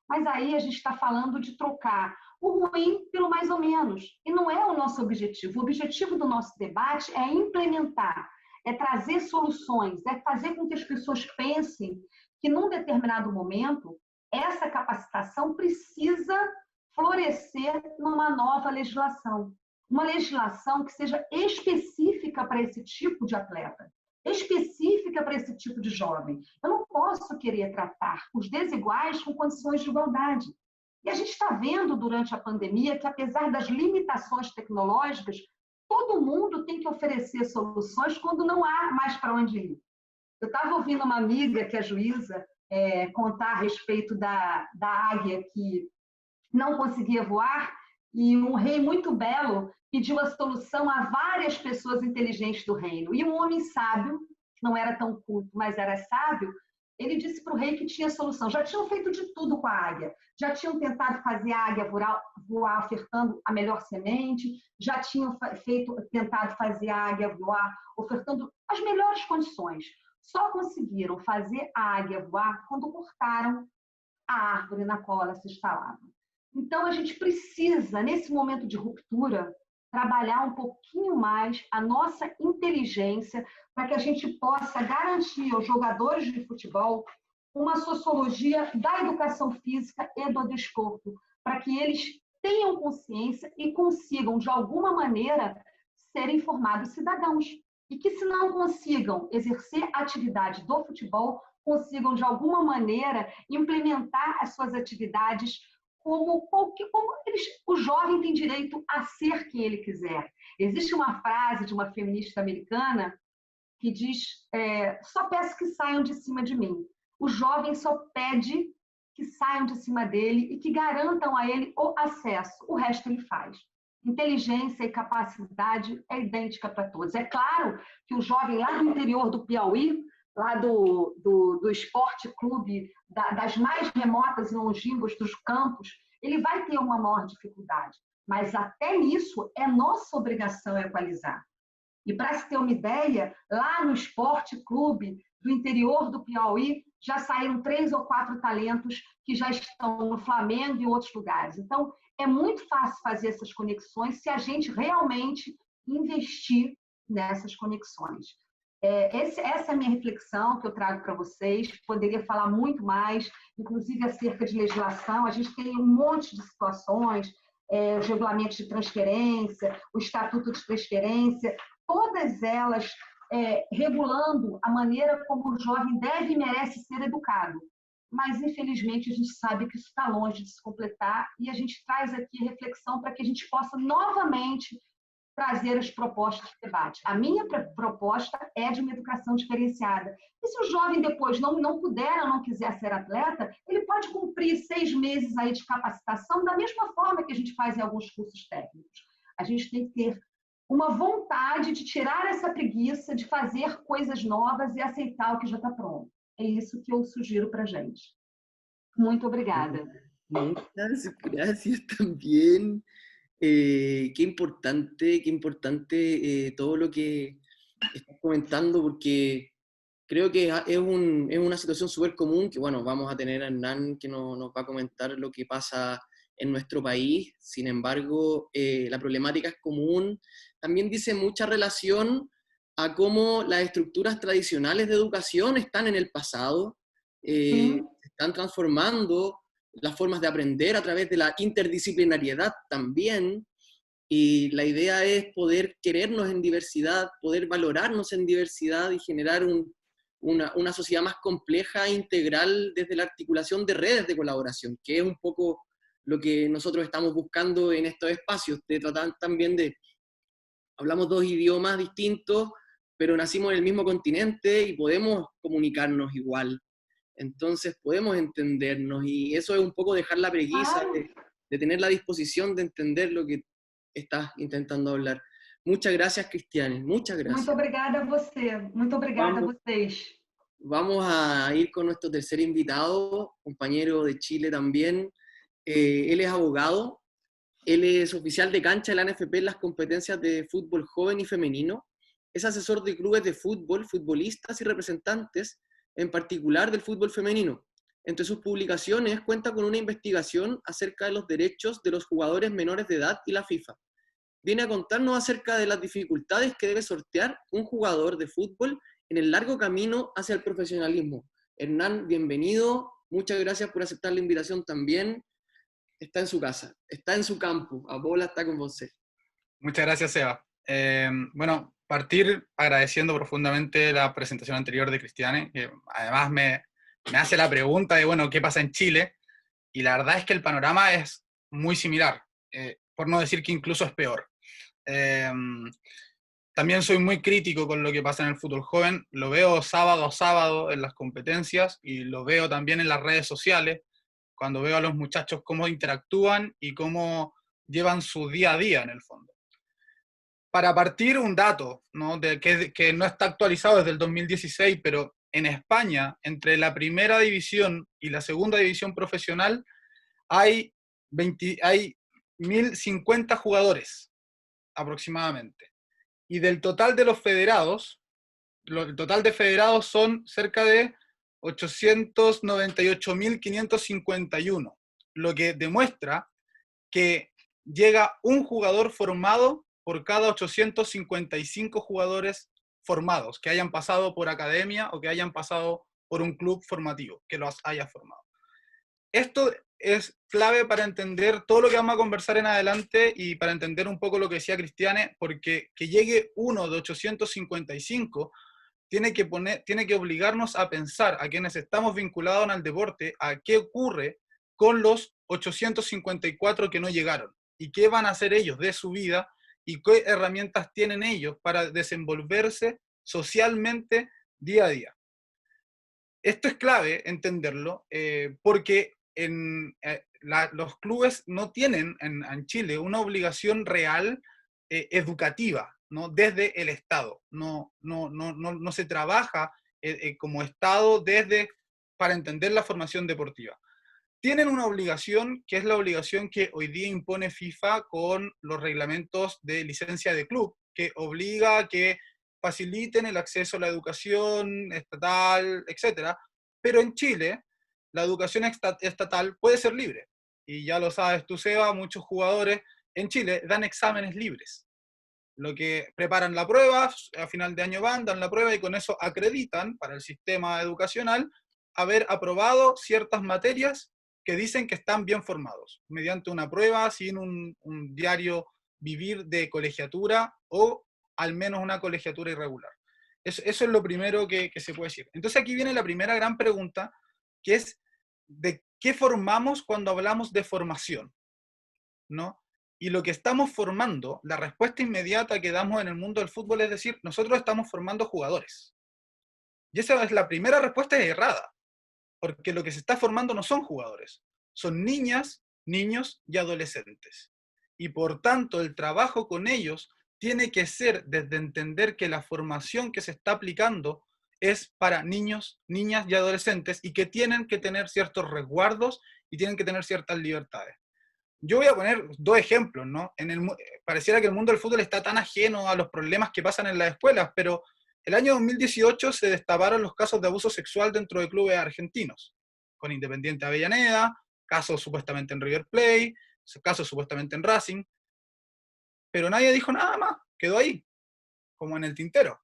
[SPEAKER 4] Mas aí a gente está falando de trocar o ruim pelo mais ou menos. E não é o nosso objetivo. O objetivo do nosso debate é implementar, é trazer soluções, é fazer com que as pessoas pensem que num determinado momento essa capacitação precisa florescer numa nova legislação. Uma legislação que seja específica para esse tipo de atleta, específica para esse tipo de jovem. Eu não posso querer tratar os desiguais com condições de igualdade. E a gente está vendo durante a pandemia que, apesar das limitações tecnológicas, todo mundo tem que oferecer soluções quando não há mais para onde ir. Eu estava ouvindo uma amiga, que é juíza, contar a respeito da águia que não conseguia voar, e um rei muito belo pediu a solução a várias pessoas inteligentes do reino. E um homem sábio, que não era tão culto, mas era sábio, ele disse para o rei que tinha solução. Já tinham feito de tudo com a águia. Já tinham tentado fazer a águia voar ofertando a melhor semente, já tinham tentado fazer a águia voar ofertando as melhores condições. Só conseguiram fazer a águia voar quando cortaram a árvore na qual ela se instalava. Então, a gente precisa, nesse momento de ruptura, trabalhar um pouquinho mais a nossa inteligência para que a gente possa garantir aos jogadores de futebol uma sociologia da educação física e do desporto, para que eles tenham consciência e consigam, de alguma maneira, serem formados cidadãos. E que, se não consigam exercer a atividade do futebol, consigam, de alguma maneira, implementar as suas atividades como o jovem tem direito a ser quem ele quiser. Existe uma frase de uma feminista americana que diz, só peço que saiam de cima de mim. O jovem só pede que saiam de cima dele e que garantam a ele o acesso. O resto ele faz. Inteligência e capacidade é idêntica para todos. É claro que o jovem lá no interior do Piauí lá do esporte clube, das mais remotas e longínquas dos campos, ele vai ter uma maior dificuldade. Mas até nisso é nossa obrigação equalizar. E para se ter uma ideia, lá no esporte clube do interior do Piauí, já saíram 3 ou 4 talentos que já estão no Flamengo e em outros lugares. Então, é muito fácil fazer essas conexões se a gente realmente investir nessas conexões. Essa é a minha reflexão que eu trago para vocês. Poderia falar muito mais, inclusive acerca de legislação. A gente tem um monte de situações, os regulamentos de transferência, o estatuto de transferência, todas elas regulando a maneira como o jovem deve e merece ser educado. Mas, infelizmente, a gente sabe que isso está longe de se completar e a gente traz aqui reflexão para que a gente possa novamente trazer as propostas de debate. A minha proposta é de uma educação diferenciada. E se o jovem depois não puder ou não quiser ser atleta, ele pode cumprir 6 meses aí de capacitação da mesma forma que a gente faz em alguns cursos técnicos. A gente tem que ter uma vontade de tirar essa preguiça, de fazer coisas novas e aceitar o que já está pronto. É isso que eu sugiro para a gente. Muito obrigada.
[SPEAKER 1] Muchas gracias también. Qué importante todo lo que estás comentando, porque creo que es una situación súper común, que bueno, vamos a tener a Hernán que nos va a comentar lo que pasa en nuestro país. Sin embargo, la problemática es común. También dice mucha relación a cómo las estructuras tradicionales de educación están en el pasado, se están transformando las formas de aprender a través de la interdisciplinariedad también, y la idea es poder querernos en diversidad, poder valorarnos en diversidad y generar una sociedad más compleja e integral desde la articulación de redes de colaboración, que es un poco lo que nosotros estamos buscando en estos espacios, de tratar también de, hablamos 2 idiomas distintos, pero nacimos en el mismo continente y podemos comunicarnos igual. Entonces podemos entendernos, y eso es un poco dejar la preguiza de tener la disposición de entender lo que estás intentando hablar. Muchas gracias, Cristiane, muchas gracias.
[SPEAKER 4] Muito obrigada a você, muito obrigada a vocês.
[SPEAKER 1] Vamos a ir con nuestro tercer invitado, compañero de Chile también. Él es abogado, él es oficial de cancha de la NFP en las competencias de fútbol joven y femenino, es asesor de clubes de fútbol, futbolistas y representantes, en particular del fútbol femenino. Entre sus publicaciones cuenta con una investigación acerca de los derechos de los jugadores menores de edad y la FIFA. Viene a contarnos acerca de las dificultades que debe sortear un jugador de fútbol en el largo camino hacia el profesionalismo. Hernán, bienvenido, muchas gracias por aceptar la invitación también. Está en su casa, está en su campo, a bola está con usted.
[SPEAKER 5] Muchas gracias, Seba. Bueno, partir agradeciendo profundamente la presentación anterior de Cristiane, que además me hace la pregunta de, bueno, ¿qué pasa en Chile? Y la verdad es que el panorama es muy similar, por no decir que incluso es peor. También soy muy crítico con lo que pasa en el fútbol joven, lo veo sábado a sábado en las competencias y lo veo también en las redes sociales, cuando veo a los muchachos cómo interactúan y cómo llevan su día a día en el fondo. Para partir, un dato, ¿no? Que no está actualizado desde el 2016, pero en España, entre la primera división y la segunda división profesional, hay 1.050 jugadores aproximadamente. Y del total de los federados, el total de federados son cerca de 898.551, lo que demuestra que llega un jugador formado por cada 855 jugadores formados, que hayan pasado por academia o que hayan pasado por un club formativo, que los haya formado. Esto es clave para entender todo lo que vamos a conversar en adelante y para entender un poco lo que decía Cristiane, porque que llegue uno de 855 tiene que obligarnos a pensar, a quienes estamos vinculados al deporte, a qué ocurre con los 854 que no llegaron, y qué van a hacer ellos de su vida, y qué herramientas tienen ellos para desenvolverse socialmente día a día. Esto es clave entenderlo, porque los clubes no tienen en Chile una obligación real educativa, ¿no? Desde el Estado. No se trabaja como Estado para entender la formación deportiva. Tienen una obligación, que es la obligación que hoy día impone FIFA con los reglamentos de licencia de club, que obliga a que faciliten el acceso a la educación estatal, etc. Pero en Chile, la educación estatal puede ser libre. Y ya lo sabes tú, Seba, muchos jugadores en Chile dan exámenes libres. Lo que preparan la prueba, a final de año dan la prueba y con eso acreditan para el sistema educacional haber aprobado ciertas materias que dicen que están bien formados, mediante una prueba sin un diario vivir de colegiatura o al menos una colegiatura irregular. Eso es lo primero que se puede decir. Entonces aquí viene la primera gran pregunta, que es ¿de qué formamos cuando hablamos de formación? ¿No? Y lo que estamos formando, la respuesta inmediata que damos en el mundo del fútbol es decir, nosotros estamos formando jugadores. Y esa es la primera respuesta errada, porque lo que se está formando no son jugadores, son niñas, niños y adolescentes. Y por tanto, el trabajo con ellos tiene que ser desde entender que la formación que se está aplicando es para niños, niñas y adolescentes y que tienen que tener ciertos resguardos y tienen que tener ciertas libertades. Yo voy a poner dos ejemplos, ¿no? Pareciera que el mundo del fútbol está tan ajeno a los problemas que pasan en las escuelas, pero el año 2018 se destaparon los casos de abuso sexual dentro de clubes argentinos, con Independiente Avellaneda, casos supuestamente en River Plate, casos supuestamente en Racing, pero nadie dijo nada más, quedó ahí, como en el tintero.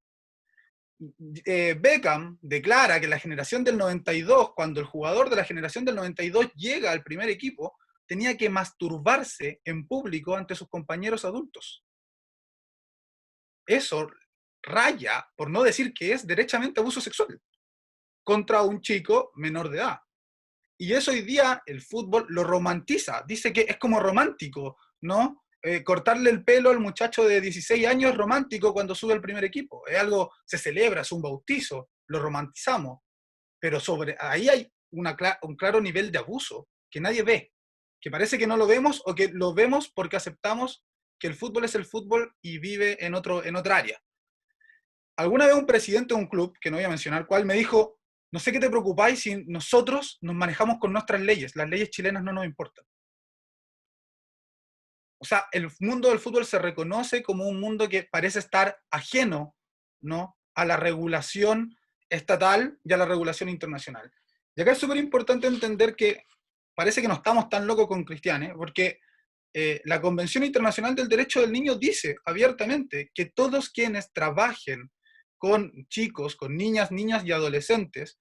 [SPEAKER 5] Beckham declara que la generación del 92, cuando el jugador de la generación del 92 llega al primer equipo, tenía que masturbarse en público ante sus compañeros adultos. Eso raya, por no decir que es derechamente abuso sexual, contra un chico menor de edad. Y eso hoy día el fútbol lo romantiza, dice que es como romántico, ¿no? Cortarle el pelo al muchacho de 16 años es romántico cuando sube al primer equipo, es algo, se celebra, es un bautizo, lo romantizamos, pero ahí hay un claro nivel de abuso que nadie ve, que parece que no lo vemos o que lo vemos porque aceptamos que el fútbol es el fútbol y vive en otra área. Alguna vez un presidente de un club, que no voy a mencionar cuál, me dijo, no sé qué te preocupáis si nosotros nos manejamos con nuestras leyes, las leyes chilenas no nos importan. O sea, el mundo del fútbol se reconoce como un mundo que parece estar ajeno, ¿no?, a la regulación estatal y a la regulación internacional. Y acá es súper importante entender que parece que no estamos tan locos con Cristiane, porque la Convención Internacional del Derecho del Niño dice abiertamente que todos quienes trabajen con chicos, con niñas y adolescentes,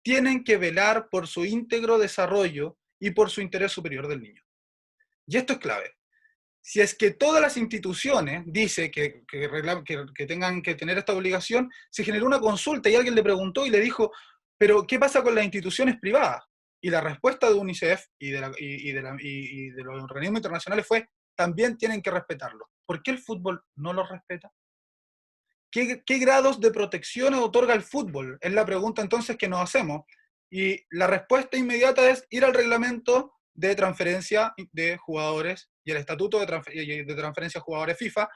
[SPEAKER 5] tienen que velar por su íntegro desarrollo y por su interés superior del niño. Y esto es clave. Si es que todas las instituciones dicen que tengan que tener esta obligación, se generó una consulta y alguien le preguntó y le dijo, pero ¿qué pasa con las instituciones privadas? Y la respuesta de UNICEF y de los organismos internacionales fue, también tienen que respetarlo. ¿Por qué el fútbol no lo respeta? ¿Qué grados de protección otorga el fútbol? Es la pregunta entonces que nos hacemos. Y la respuesta inmediata es ir al reglamento de transferencia de jugadores y el estatuto de transferencia de jugadores FIFA.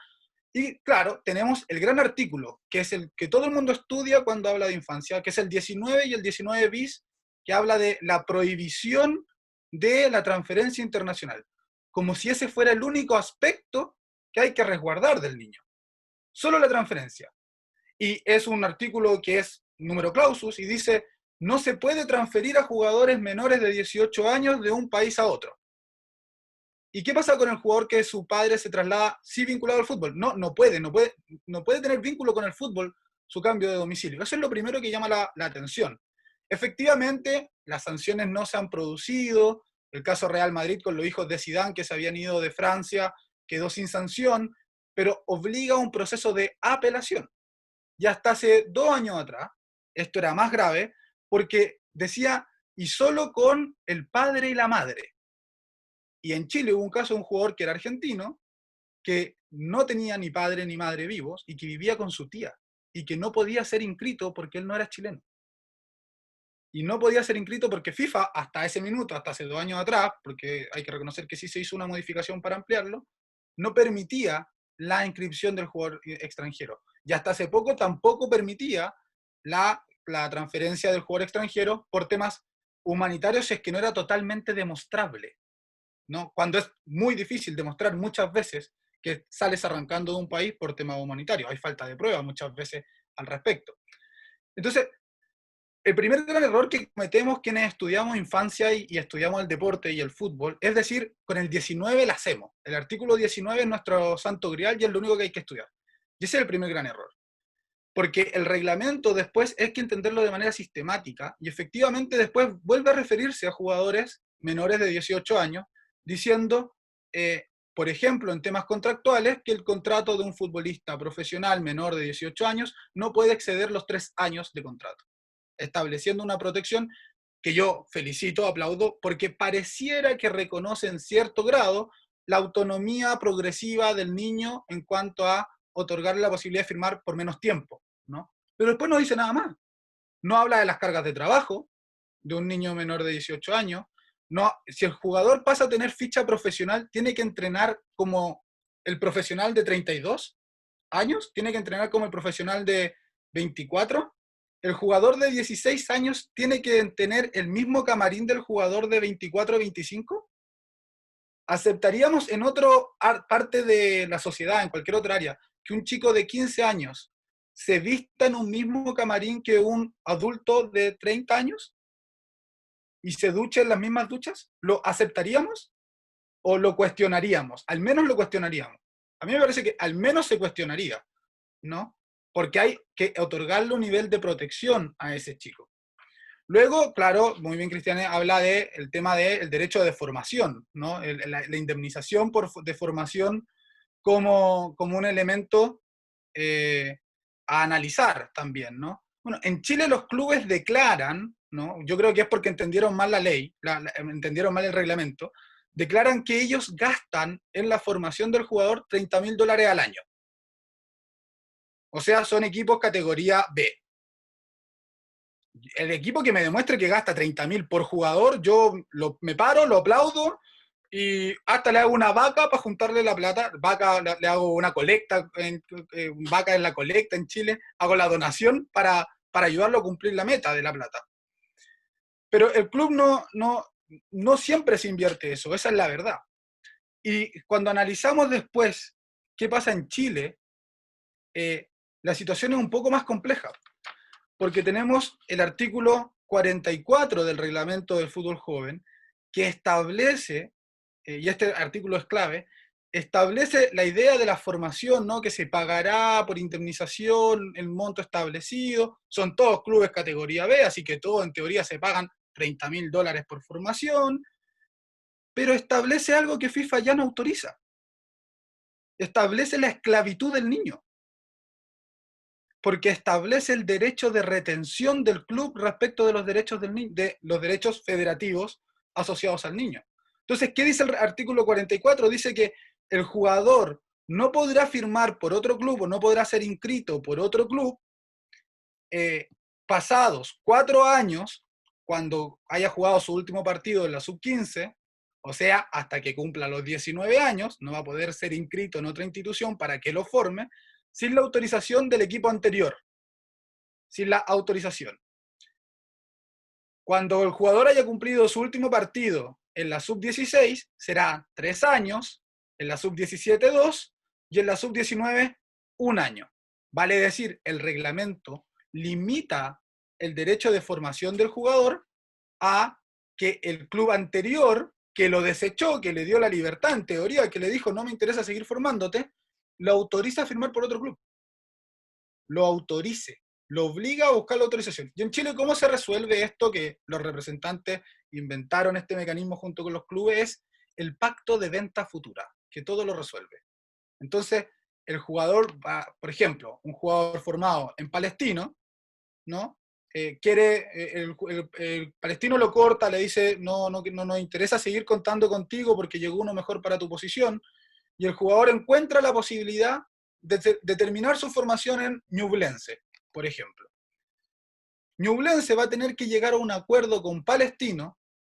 [SPEAKER 5] Y claro, tenemos el gran artículo, que es el que todo el mundo estudia cuando habla de infancia, que es el 19 y el 19 bis, que habla de la prohibición de la transferencia internacional, como si ese fuera el único aspecto que hay que resguardar del niño. Solo la transferencia. Y es un artículo que es número clausus y dice, no se puede transferir a jugadores menores de 18 años de un país a otro. ¿Y qué pasa con el jugador que su padre se traslada sí vinculado al fútbol? No puede tener vínculo con el fútbol su cambio de domicilio. Eso es lo primero que llama la atención. Efectivamente, las sanciones no se han producido. El caso Real Madrid con los hijos de Zidane que se habían ido de Francia quedó sin sanción, pero obliga a un proceso de apelación. Y hasta hace 2 años atrás, esto era más grave, porque decía, y solo con el padre y la madre. Y en Chile hubo un caso de un jugador que era argentino, que no tenía ni padre ni madre vivos, y que vivía con su tía, y que no podía ser inscrito porque él no era chileno. Y no podía ser inscrito porque FIFA, hasta ese minuto, hasta hace 2 años atrás, porque hay que reconocer que sí se hizo una modificación para ampliarlo, no permitía la inscripción del jugador extranjero. Y hasta hace poco tampoco permitía la la transferencia del jugador extranjero por temas humanitarios si es que no era totalmente demostrable, ¿no? Cuando es muy difícil demostrar muchas veces que sales arrancando de un país por temas humanitarios. Hay falta de prueba muchas veces al respecto. Entonces, el primer gran error que cometemos quienes estudiamos infancia y estudiamos el deporte y el fútbol, es decir, con el 19 la hacemos. El artículo 19 es nuestro santo grial y es lo único que hay que estudiar. Y ese es el primer gran error. Porque el reglamento después hay que entenderlo de manera sistemática y efectivamente después vuelve a referirse a jugadores menores de 18 años, diciendo, por ejemplo, en temas contractuales, que el contrato de un futbolista profesional menor de 18 años no puede exceder los 3 años de contrato, estableciendo una protección que yo felicito, aplaudo, porque pareciera que reconoce en cierto grado la autonomía progresiva del niño en cuanto a otorgarle la posibilidad de firmar por menos tiempo, ¿no? Pero después no dice nada más. No habla de las cargas de trabajo de un niño menor de 18 años. No, si el jugador pasa a tener ficha profesional, tiene que entrenar como el profesional de 32 años, tiene que entrenar como el profesional de 24. El jugador de 16 años tiene que tener el mismo camarín del jugador de 24 o 25. ¿Aceptaríamos en otra parte de la sociedad, en cualquier otra área, que un chico de 15 años se vista en un mismo camarín que un adulto de 30 años y se duche en las mismas duchas? ¿Lo aceptaríamos o lo cuestionaríamos? Al menos lo cuestionaríamos. A mí me parece que al menos se cuestionaría, ¿no? Porque hay que otorgarle un nivel de protección a ese chico. Luego, claro, muy bien Cristiane habla del tema del derecho de formación, ¿no? La indemnización de formación como un elemento a analizar también, ¿no? Bueno, en Chile los clubes declaran, ¿no? Yo creo que es porque entendieron mal la ley, entendieron mal el reglamento, declaran que ellos gastan en la formación del jugador $30.000 al año. O sea, son equipos categoría B. El equipo que me demuestre que gasta 30.000 por jugador, yo me paro, lo aplaudo, y hasta le hago una vaca para juntarle la plata. Vaca, le hago una colecta, vaca en la colecta en Chile, hago la donación para ayudarlo a cumplir la meta de la plata. Pero el club no siempre se invierte eso, esa es la verdad. Y cuando analizamos después qué pasa en Chile, la situación es un poco más compleja, porque tenemos el artículo 44 del reglamento del fútbol joven, que establece, y este artículo es clave, establece la idea de la formación, ¿no? Que se pagará por indemnización el monto establecido, son todos clubes categoría B, así que todos en teoría se pagan $30.000 por formación, pero establece algo que FIFA ya no autoriza. Establece la esclavitud del niño, porque establece el derecho de retención del club respecto de los derechos del niño, de los derechos federativos asociados al niño. Entonces, ¿qué dice el artículo 44? Dice que el jugador no podrá firmar por otro club o no podrá ser inscrito por otro club pasados 4 años, cuando haya jugado su último partido en la sub-15, o sea, hasta que cumpla los 19 años, no va a poder ser inscrito en otra institución para que lo forme, sin la autorización del equipo anterior. Sin la autorización. Cuando el jugador haya cumplido su último partido en la sub-16, será 3 años, en la sub-17 2, y en la sub-19 1 año. Vale decir, el reglamento limita el derecho de formación del jugador a que el club anterior, que lo desechó, que le dio la libertad en teoría, que le dijo no me interesa seguir formándote, lo autoriza a firmar por otro club. Lo autorice, lo obliga a buscar la autorización. Y en Chile, ¿cómo se resuelve esto que los representantes inventaron este mecanismo junto con los clubes? Es el pacto de venta futura, que todo lo resuelve. Entonces, el jugador, por ejemplo, un jugador formado en Palestino, ¿no? El palestino lo corta, le dice no nos interesa seguir contando contigo porque llegó uno mejor para tu posición, y el jugador encuentra la posibilidad de terminar su formación en Ñublense, por ejemplo. Ñublense va a tener que llegar a un acuerdo con Palestino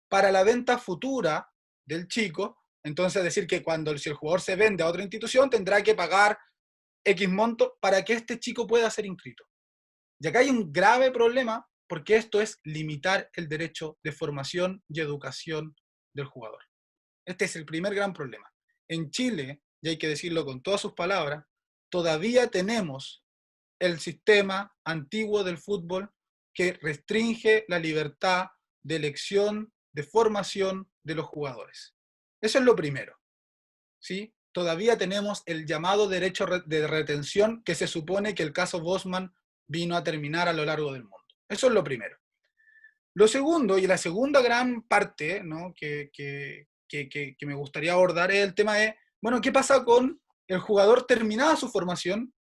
[SPEAKER 5] para la venta futura del chico, entonces decir que si el jugador se vende a otra institución tendrá que pagar X monto para que este chico pueda ser inscrito. Y acá hay un grave problema, porque esto es limitar el derecho de formación y educación del jugador. Este es el primer gran problema. En Chile, y hay que decirlo con todas sus palabras, todavía tenemos el sistema antiguo del fútbol que restringe la libertad de elección, de formación de los jugadores. Eso es lo primero, ¿sí? Todavía tenemos el llamado derecho de retención que se supone que el caso Bosman vino a terminar a lo largo del mundo. Eso es lo primero. Lo segundo, y la segunda gran parte, ¿no?, que me gustaría abordar es el tema de, bueno, ¿qué pasa con el jugador terminada su formación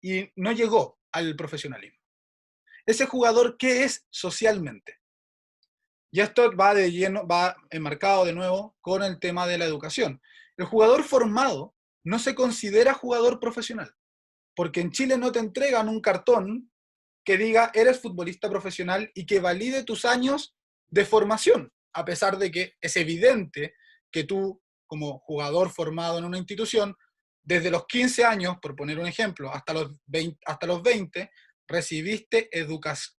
[SPEAKER 5] y no llegó al profesionalismo? Ese jugador, ¿qué es socialmente? Y esto va de lleno, va enmarcado de nuevo con el tema de la educación. El jugador formado no se considera jugador profesional, porque en Chile no te entregan un cartón que diga eres futbolista profesional y que valide tus años de formación, a pesar de que es evidente que tú, como jugador formado en una institución, desde los 15 años, por poner un ejemplo, hasta los 20 recibiste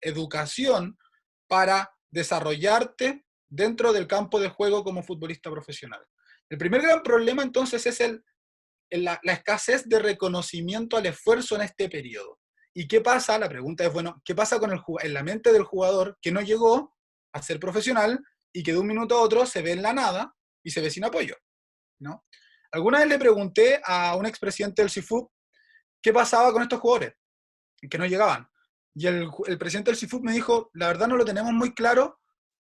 [SPEAKER 5] educación para desarrollarte dentro del campo de juego como futbolista profesional. El primer gran problema entonces es la escasez de reconocimiento al esfuerzo en este periodo. ¿Y qué pasa? La pregunta es, bueno, ¿qué pasa en la mente del jugador que no llegó a ser profesional y que de un minuto a otro se ve en la nada y se ve sin apoyo, ¿no? Alguna vez le pregunté a un expresidente del CIFUB qué pasaba con estos jugadores que no llegaban. Y el presidente del CIFUB me dijo, la verdad no lo tenemos muy claro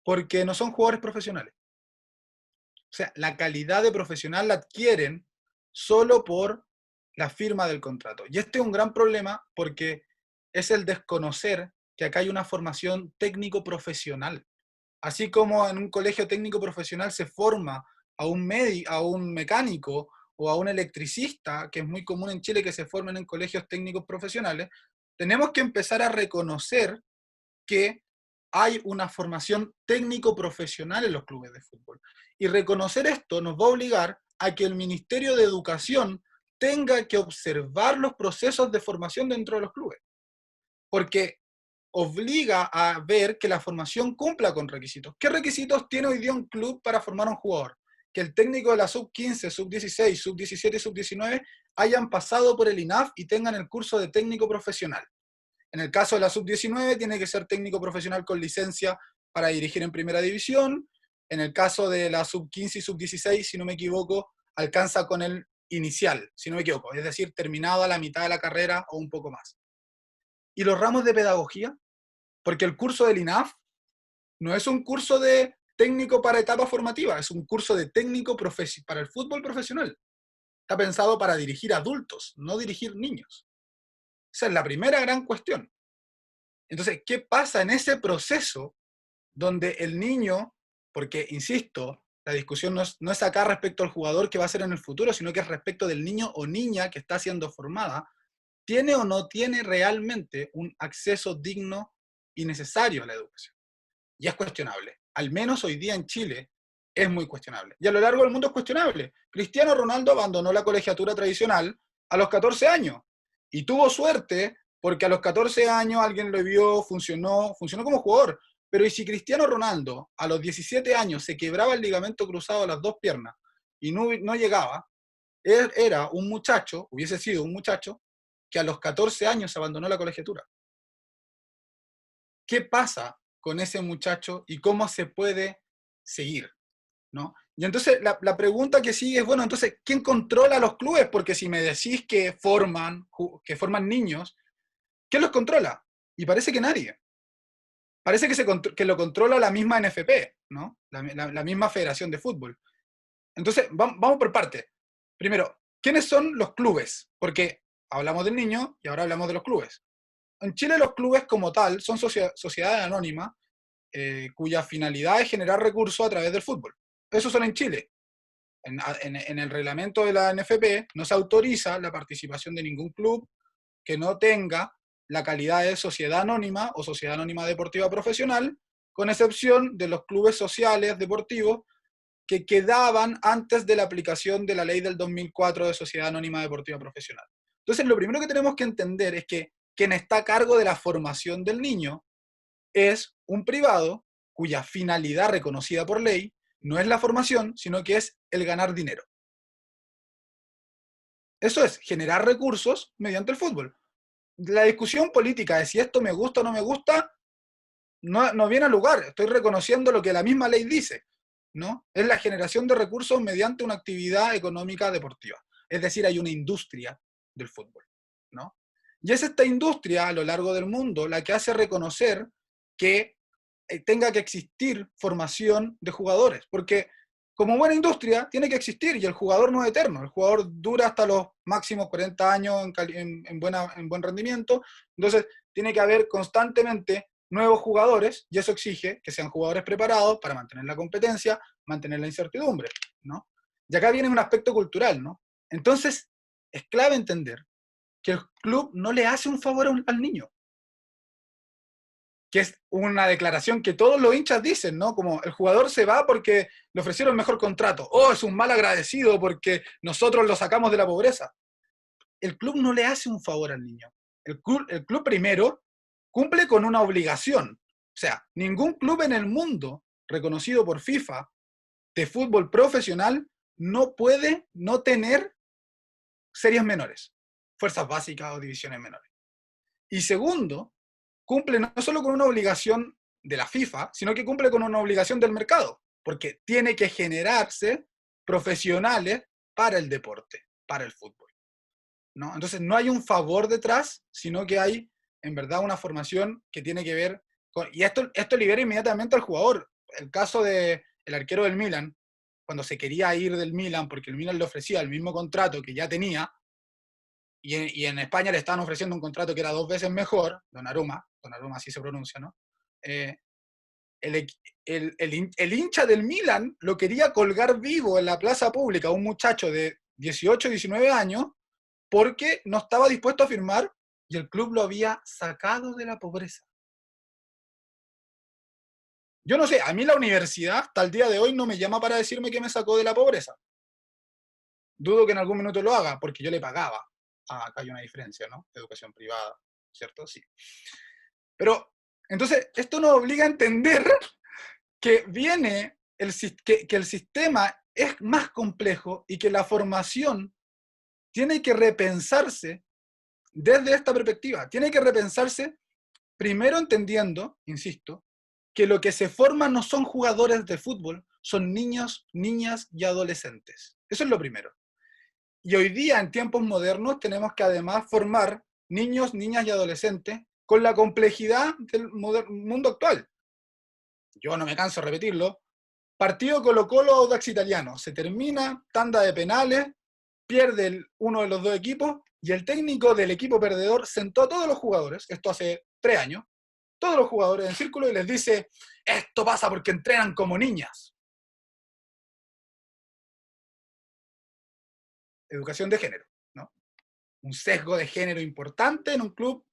[SPEAKER 5] porque no son jugadores profesionales. O sea, la calidad de profesional la adquieren solo por la firma del contrato. Y este es un gran problema porque es el desconocer que acá hay una formación técnico-profesional. Así como en un colegio técnico profesional se forma a un mecánico o a un electricista, que es muy común en Chile que se formen en colegios técnicos profesionales, tenemos que empezar a reconocer que hay una formación técnico-profesional en los clubes de fútbol. Y reconocer esto nos va a obligar a que el Ministerio de Educación tenga que observar los procesos de formación dentro de los clubes. Porque obliga a ver que la formación cumpla con requisitos. ¿Qué requisitos tiene hoy día un club para formar a un jugador? Que el técnico de la sub-15, sub-16, sub-17 y sub-19 hayan pasado por el INAF y tengan el curso de técnico profesional. En el caso de la sub-19 tiene que ser técnico profesional con licencia para dirigir en primera división. En el caso de la sub-15 y sub-16, si no me equivoco, alcanza con el inicial, si no me equivoco, es decir, terminado a la mitad de la carrera o un poco más. ¿Y los ramos de pedagogía? Porque el curso del INAF no es un curso de técnico para etapa formativa, es un curso de técnico para el fútbol profesional. Está pensado para dirigir adultos, no dirigir niños. Esa es la primera gran cuestión. Entonces, ¿qué pasa en ese proceso donde el niño, porque, insisto, la discusión no es acá respecto al jugador que va a ser en el futuro, sino que es respecto del niño o niña que está siendo formada, ¿tiene o no tiene realmente un acceso digno y necesario a la educación? Y es cuestionable. Al menos hoy día en Chile es muy cuestionable. Y a lo largo del mundo es cuestionable. Cristiano Ronaldo abandonó la colegiatura tradicional a los 14 años. Y tuvo suerte porque a los 14 años alguien lo vio, funcionó como jugador. Pero ¿y si Cristiano Ronaldo a los 17 años se quebraba el ligamento cruzado de las dos piernas y no llegaba? Él era un muchacho, hubiese sido un muchacho, que a los 14 años abandonó la colegiatura. ¿Qué pasa con ese muchacho y cómo se puede seguir, ¿no? Y entonces la pregunta que sigue es, bueno, entonces, ¿quién controla los clubes? Porque si me decís que forman niños, ¿quién los controla? Y parece que nadie. Parece que lo controla la misma NFP, ¿no? La misma Federación de Fútbol. Entonces, vamos por parte. Primero, ¿quiénes son los clubes? Porque hablamos del niño y ahora hablamos de los clubes. En Chile los clubes como tal son sociedades anónimas cuya finalidad es generar recursos a través del fútbol. Eso son en Chile. En el reglamento de la NFP no se autoriza la participación de ningún club que no tenga la calidad de sociedad anónima o sociedad anónima deportiva profesional, con excepción de los clubes sociales deportivos que quedaban antes de la aplicación de la ley del 2004 de sociedad anónima deportiva profesional. Entonces, lo primero que tenemos que entender es que quien está a cargo de la formación del niño es un privado cuya finalidad reconocida por ley no es la formación, sino que es el ganar dinero. Eso es, generar recursos mediante el fútbol. La discusión política de si esto me gusta o no me gusta, no viene al lugar. Estoy reconociendo lo que la misma ley dice, ¿no? Es la generación de recursos mediante una actividad económica deportiva. Es decir, hay una industria del fútbol, ¿no? Y es esta industria a lo largo del mundo la que hace reconocer que tenga que existir formación de jugadores, porque como buena industria tiene que existir y el jugador no es eterno, el jugador dura hasta los máximos 40 años en buen rendimiento, entonces tiene que haber constantemente nuevos jugadores y eso exige que sean jugadores preparados para mantener la competencia, mantener la incertidumbre, ¿no? Y acá viene un aspecto cultural, ¿no? Entonces es clave entender que el club no le hace un favor al niño, que es una declaración que todos los hinchas dicen, ¿no? Como el jugador se va porque le ofrecieron mejor contrato. Oh, es un mal agradecido porque nosotros lo sacamos de la pobreza. El club no le hace un favor al niño. El club primero cumple con una obligación. O sea, ningún club en el mundo reconocido por FIFA de fútbol profesional no puede no tener series menores, fuerzas básicas o divisiones menores. Y segundo, cumple no solo con una obligación de la FIFA, sino que cumple con una obligación del mercado, porque tiene que generarse profesionales para el deporte, para el fútbol, ¿no? Entonces no hay un favor detrás, sino que hay en verdad una formación que tiene que ver con... Y esto libera inmediatamente al jugador. El caso del arquero del Milan, cuando se quería ir del Milan, porque el Milan le ofrecía el mismo contrato que ya tenía, y en España le estaban ofreciendo un contrato que era 2 veces mejor, Donnarumma así se pronuncia, ¿no? El hincha del Milan lo quería colgar vivo en la plaza pública, un muchacho de 18, 19 años, porque no estaba dispuesto a firmar y el club lo había sacado de la pobreza. Yo no sé, a mí la universidad hasta el día de hoy no me llama para decirme que me sacó de la pobreza. Dudo que en algún minuto lo haga, porque yo le pagaba. Acá hay una diferencia, ¿no? Educación privada, ¿cierto? Sí. Pero, entonces, esto nos obliga a entender que que el sistema es más complejo y que la formación tiene que repensarse desde esta perspectiva. Tiene que repensarse primero entendiendo, insisto, que lo que se forma no son jugadores de fútbol, son niños, niñas y adolescentes. Eso es lo primero. Y hoy día, en tiempos modernos, tenemos que además formar niños, niñas y adolescentes con la complejidad del mundo actual. Yo no me canso de repetirlo. Partido Colo-Colo Audax Italiano. Se termina, tanda de penales, pierde uno de los dos equipos y el técnico del equipo perdedor sentó a todos los jugadores, esto hace 3 años, todos los jugadores en círculo y les dice, esto pasa porque entrenan como niñas. Educación de género, ¿no? Un sesgo de género importante en un club,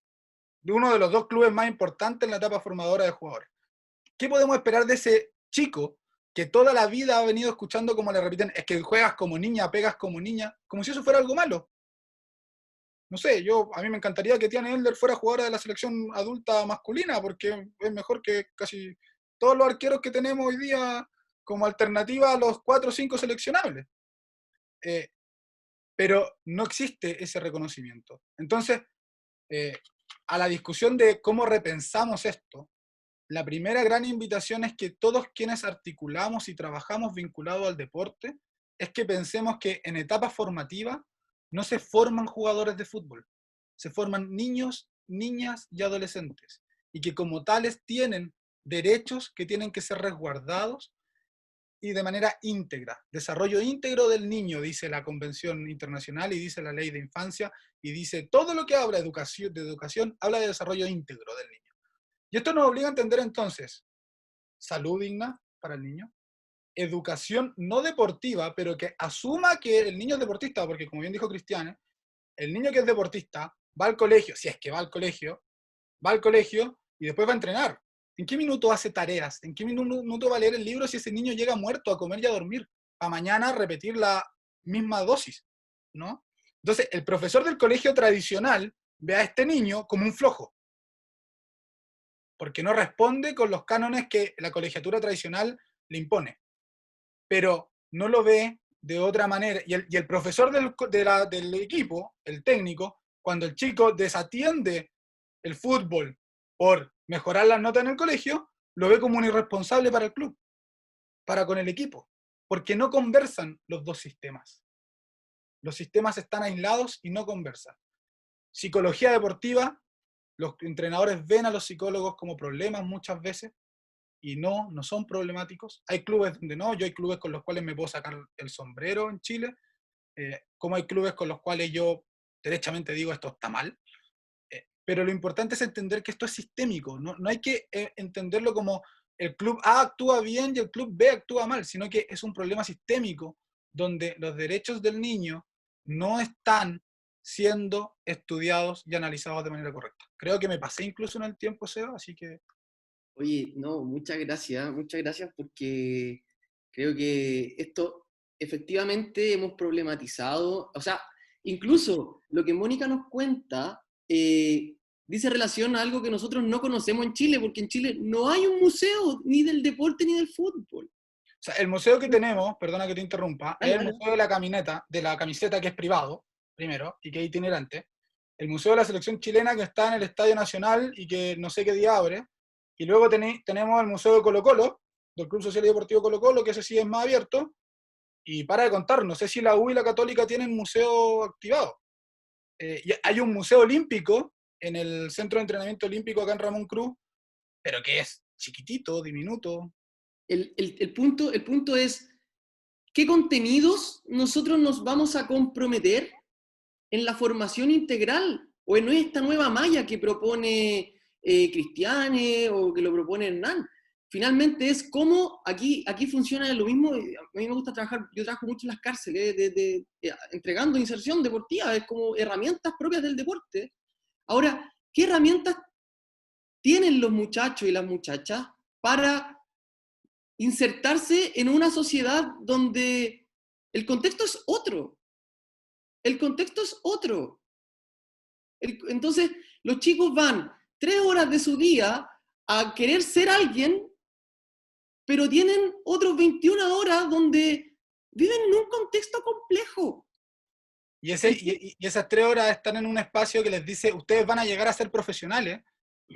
[SPEAKER 5] de uno de los 2 clubes más importantes en la etapa formadora de jugadores. ¿Qué podemos esperar de ese chico que toda la vida ha venido escuchando como le repiten, es que juegas como niña, pegas como niña, como si eso fuera algo malo? No sé, a mí me encantaría que Tiana Elder fuera jugadora de la selección adulta masculina, porque es mejor que casi todos los arqueros que tenemos hoy día como alternativa a los 4 o 5 seleccionables. Pero no existe ese reconocimiento. Entonces, a la discusión de cómo repensamos esto, la primera gran invitación es que todos quienes articulamos y trabajamos vinculados al deporte, es que pensemos que en etapa formativa no se forman jugadores de fútbol, se forman niños, niñas y adolescentes, y que como tales tienen derechos que tienen que ser resguardados y de manera íntegra. Desarrollo íntegro del niño, dice la Convención Internacional y dice la Ley de Infancia, y dice todo lo que habla de educación habla de desarrollo íntegro del niño. Y esto nos obliga a entender entonces salud digna para el niño, educación no deportiva, pero que asuma que el niño es deportista, porque como bien dijo Cristiane, el niño que es deportista va al colegio, si es que va al colegio y después va a entrenar. ¿En qué minuto hace tareas? ¿En qué minuto va a leer el libro si ese niño llega muerto a comer y a dormir? Para mañana repetir la misma dosis, ¿no? Entonces, el profesor del colegio tradicional ve a este niño como un flojo, porque no responde con los cánones que la colegiatura tradicional le impone, pero no lo ve de otra manera. Y el profesor del equipo, el técnico, cuando el chico desatiende el fútbol por mejorar las notas en el colegio, lo ve como un irresponsable para el club, para con el equipo, porque no conversan los dos sistemas. Los sistemas están aislados y no conversan. Psicología deportiva, los entrenadores ven a los psicólogos como problemas muchas veces, y no son problemáticos. Hay clubes donde no, yo hay clubes con los cuales me puedo sacar el sombrero en Chile, como hay clubes con los cuales yo derechamente digo esto está mal, pero lo importante es entender que esto es sistémico, no hay que entenderlo como el club A actúa bien y el club B actúa mal, sino que es un problema sistémico donde los derechos del niño no están siendo estudiados y analizados de manera correcta. Creo que me pasé incluso en el tiempo, Seba, así que...
[SPEAKER 1] Oye, no, muchas gracias porque creo que esto efectivamente hemos problematizado, o sea, incluso lo que Mónica nos cuenta dice relación a algo que nosotros no conocemos en Chile, porque en Chile no hay un museo ni del deporte ni del fútbol.
[SPEAKER 5] O sea, el museo que tenemos, perdona que te interrumpa,
[SPEAKER 1] Dale,
[SPEAKER 5] es el
[SPEAKER 1] dale.
[SPEAKER 5] museo de la camiseta que es privado, primero, y que es itinerante. El museo de la selección chilena que está en el Estadio Nacional y que no sé qué día abre. Y luego tenemos el museo de Colo-Colo, del Club Social y Deportivo Colo-Colo, que ese sí es más abierto. Y para de contar, no sé si la U y la Católica tienen museo activado. Y hay un museo olímpico en el Centro de Entrenamiento Olímpico acá en Ramón Cruz, pero que es chiquitito, diminuto.
[SPEAKER 1] El punto es, ¿qué contenidos nosotros nos vamos a comprometer en la formación integral o en esta nueva malla que propone Cristiane o que lo propone Hernán? Finalmente es cómo aquí funciona lo mismo. A mí me gusta trabajar, yo trabajo mucho en las cárceles entregando inserción deportiva, es como herramientas propias del deporte. Ahora, ¿qué herramientas tienen los muchachos y las muchachas para insertarse en una sociedad donde el contexto es otro? El contexto es otro. Entonces, los chicos van 3 horas de su día a querer ser alguien, pero tienen otros 21 horas donde viven en un contexto complejo.
[SPEAKER 5] Y esas 3 horas están en un espacio que les dice, ustedes van a llegar a ser profesionales,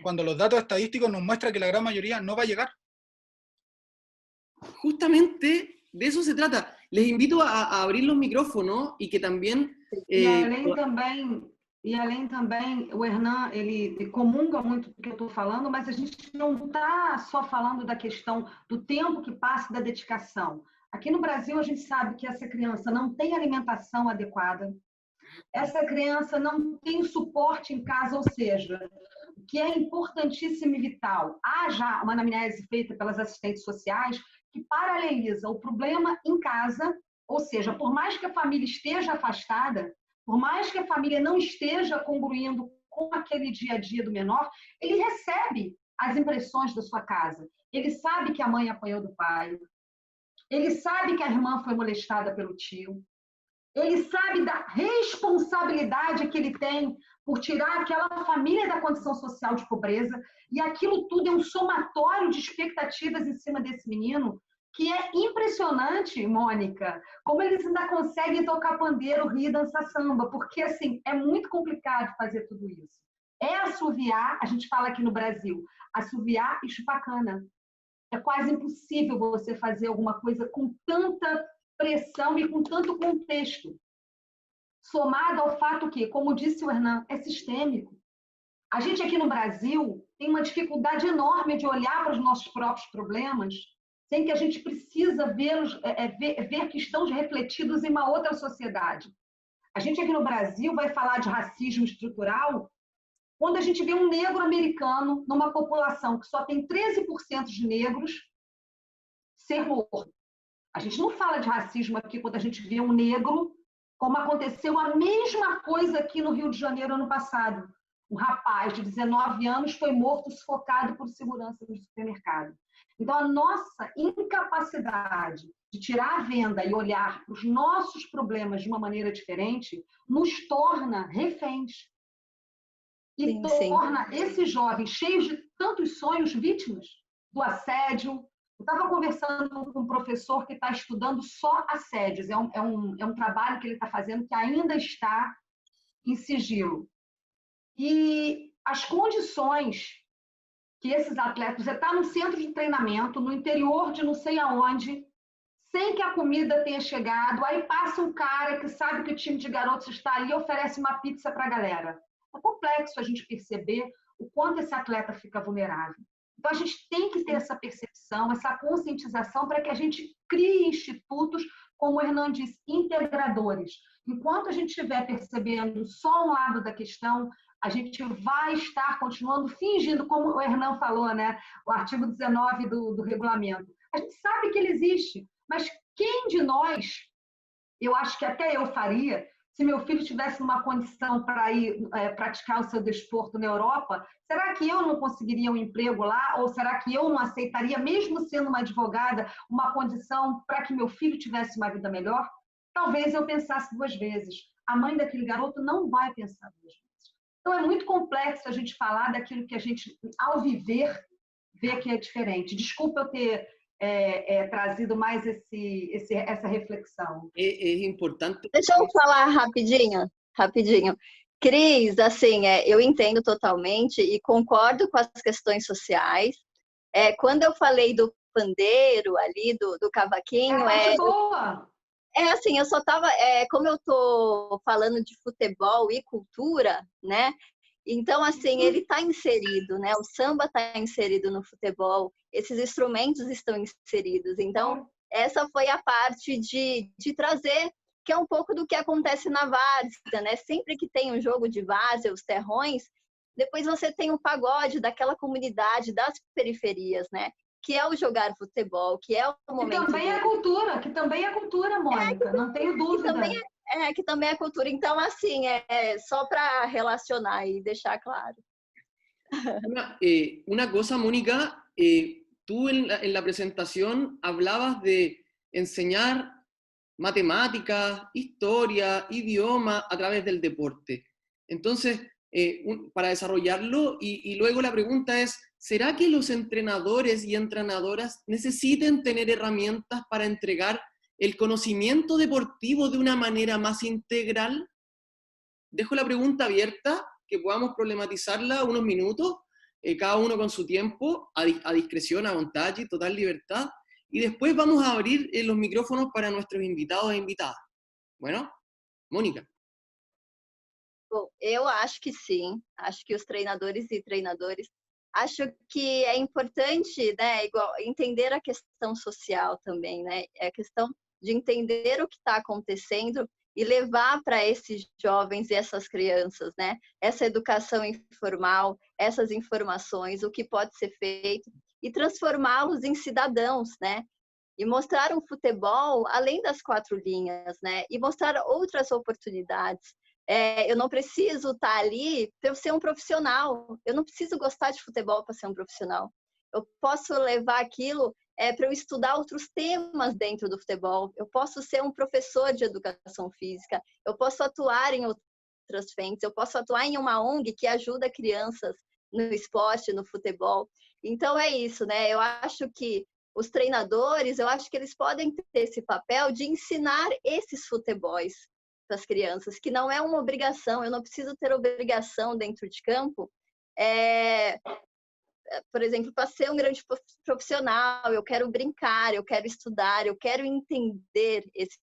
[SPEAKER 5] cuando los datos estadísticos nos muestran que la gran mayoría no va a llegar.
[SPEAKER 1] Justamente de eso se trata. Les invito a abrir los micrófonos y que también...
[SPEAKER 4] E além também, o Hernan, ele comunga muito do que eu estou falando, mas a gente não está só falando da questão do tempo que passa e da dedicação. Aqui no Brasil, a gente sabe que essa criança não tem alimentação adequada, essa criança não tem suporte em casa, ou seja, o que é importantíssimo e vital. Há já uma anamnese feita pelas assistentes sociais que paraleliza o problema em casa, ou seja, por mais que a família esteja afastada, por mais que a família não esteja congruindo com aquele dia a dia do menor, ele recebe as impressões da sua casa. Ele sabe que a mãe apanhou do pai, ele sabe que a irmã foi molestada pelo tio, ele sabe da responsabilidade que ele tem por tirar aquela família da condição social de pobreza, e aquilo tudo é um somatório de expectativas em cima desse menino, que é impressionante, Mônica, como eles ainda conseguem tocar pandeiro, rir e dançar samba, porque, assim, é muito complicado fazer tudo isso. É assoviar, a gente fala aqui no Brasil, assoviar e chupar cana. É quase impossível você fazer alguma coisa com tanta pressão e com tanto contexto. Somado ao fato que, como disse o Hernan, é sistêmico. A gente aqui no Brasil tem uma dificuldade enorme de olhar para os nossos próprios problemas sem que a gente precisa ver que estão refletidos em uma outra sociedade. A gente aqui no Brasil vai falar de racismo estrutural quando a gente vê um negro americano numa população que só tem 13% de negros ser morto. A gente não fala de racismo aqui quando a gente vê um negro, como aconteceu a mesma coisa aqui no Rio de Janeiro ano passado. Um rapaz de 19 anos foi morto sufocado por segurança no supermercado. Então, a nossa incapacidade de tirar a venda e olhar para os nossos problemas de uma maneira diferente nos torna reféns. e
[SPEAKER 2] Sim,
[SPEAKER 4] torna esses jovens cheios de tantos sonhos vítimas do assédio. Eu estava conversando com um professor que está estudando só assédios, é um trabalho que ele está fazendo que ainda está em sigilo. E as condições que esses atletas, você está num centro de treinamento, no interior de não sei aonde, sem que a comida tenha chegado, aí passa um cara que sabe que o time de garotos está ali e oferece uma pizza para a galera. É complexo a gente perceber o quanto esse atleta fica vulnerável. Então, a gente tem que ter essa percepção, essa conscientização para que a gente crie institutos, como o Hernan disse, integradores. Enquanto a gente estiver percebendo só um lado da questão, a gente vai estar continuando fingindo, como o Hernan falou, né? O artigo 19 do regulamento. A gente sabe que ele existe, mas quem de nós, eu acho que até eu faria, se meu filho tivesse uma condição para ir praticar o seu desporto na Europa, será que eu não conseguiria um emprego lá? Ou será que eu não aceitaria, mesmo sendo uma advogada, uma condição para que meu filho tivesse uma vida melhor? Talvez eu pensasse duas vezes. A mãe daquele garoto não vai pensar duas vezes. Então, é muito complexo a gente falar daquilo que a gente, ao viver, vê que é diferente. Desculpa eu ter trazido mais essa reflexão.
[SPEAKER 1] Es importante.
[SPEAKER 2] Deixa eu falar rapidinho. Cris, assim, eu entendo totalmente e concordo com as questões sociais. Quando eu falei do pandeiro ali, do cavaquinho,
[SPEAKER 4] boa.
[SPEAKER 2] Assim, eu só tava, como eu tô falando de futebol e cultura, né? Então, assim, ele está inserido, né? O samba está inserido no futebol, esses instrumentos estão inseridos. Então, essa foi a parte de trazer, que é um pouco do que acontece na várzea, né? Sempre que tem um jogo de várzea, os terrões, depois você tem o pagode daquela comunidade, das periferias, né? Que é o jogar futebol, que é o momento...
[SPEAKER 4] Que também é cultura, Mônica, não tenho dúvida.
[SPEAKER 2] Que também é cultura. Então, assim, só para relacionar e deixar claro.
[SPEAKER 1] Una cosa, Mónica, tú en la presentación hablabas de enseñar matemáticas, historia, idioma a través del deporte. Entonces, para desarrollarlo, y luego la pregunta es, ¿será que los entrenadores y entrenadoras necesiten tener herramientas para entregar el conocimiento deportivo de una manera más integral? Dejo la pregunta abierta, que podamos problematizarla unos minutos, cada uno con su tiempo, a discreción, a voluntad, total libertad, y después vamos a abrir los micrófonos para nuestros invitados e invitadas. Bueno, Mônica.
[SPEAKER 2] Bom, eu acho que sim, acho que os treinadores e treinadoras, acho que é importante, né, entender a questão social também, né, é a questão de entender o que está acontecendo e levar para esses jovens e essas crianças, né, essa educação informal, essas informações, o que pode ser feito e transformá-los em cidadãos, né, e mostrar um futebol além das quatro linhas, né, e mostrar outras oportunidades. Eu não preciso estar ali para eu ser um profissional. Eu não preciso gostar de futebol para ser um profissional. Eu posso levar aquilo para eu estudar outros temas dentro do futebol. Eu posso ser um professor de educação física. Eu posso atuar em outras frentes. Eu posso atuar em uma ONG que ajuda crianças no esporte, no futebol. Então é isso, né? Eu acho que os treinadores, eu acho que eles podem ter esse papel de ensinar esses futebols para as crianças, que não é uma obrigação, eu não preciso ter obrigação dentro de campo, por exemplo, para ser um grande profissional, eu quero brincar, eu quero estudar, eu quero entender esses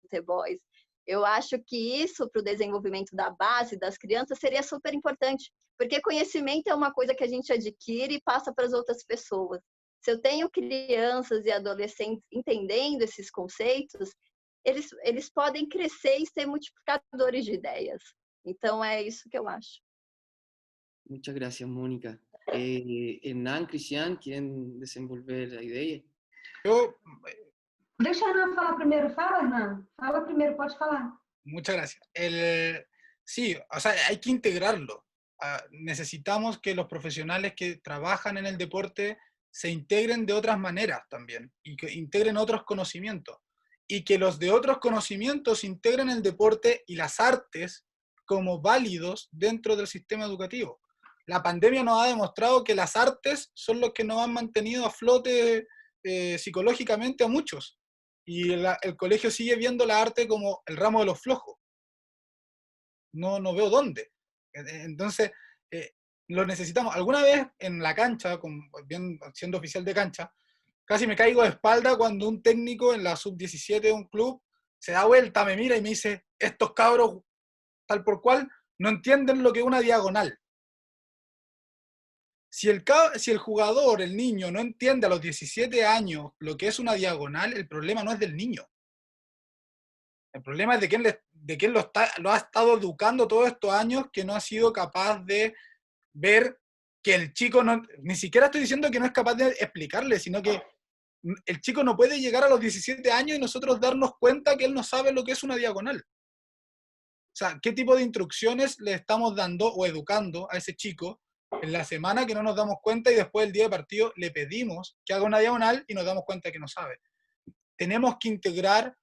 [SPEAKER 2] futebols. Eu acho que isso, para o desenvolvimento da base das crianças, seria super importante, porque conhecimento é uma coisa que a gente adquire e passa para as outras pessoas. Se eu tenho crianças e adolescentes entendendo esses conceitos, eles podem crescer e ser multiplicadores de ideias. Então, é isso que eu acho.
[SPEAKER 1] Muchas gracias, Mónica. Hernán, Cristian, ¿quieren desenvolver la idea?
[SPEAKER 4] Deixa a Hernán falar primeiro. Fala, Hernán. Fala primeiro, pode falar.
[SPEAKER 5] Muchas gracias. Sí, o sea, hay que integrarlo. Necesitamos que los profesionales que trabajan en el deporte se integren de otras maneras también y que integren otros conocimientos. Y que los de otros conocimientos integren el deporte y las artes como válidos dentro del sistema educativo. La pandemia nos ha demostrado que las artes son los que nos han mantenido a flote psicológicamente a muchos. Y el colegio sigue viendo la arte como el ramo de los flojos. No veo dónde. Entonces, lo necesitamos. Alguna vez en la cancha, siendo oficial de cancha, casi me caigo de espalda cuando un técnico en la sub-17 de un club se da vuelta, me mira y me dice, estos cabros, tal por cual, no entienden lo que es una diagonal. Si el jugador, el niño, no entiende a los 17 años lo que es una diagonal, el problema no es del niño. El problema es de quién lo ha estado educando todos estos años, que no ha sido capaz de ver que el chico no... Ni siquiera estoy diciendo que no es capaz de explicarle, sino que el chico no puede llegar a los 17 años y nosotros darnos cuenta que él no sabe lo que es una diagonal. O sea, ¿qué tipo de instrucciones le estamos dando o educando a ese chico en la semana que no nos damos cuenta y después el día de partido le pedimos que haga una diagonal y nos damos cuenta que no sabe? Tenemos que integrar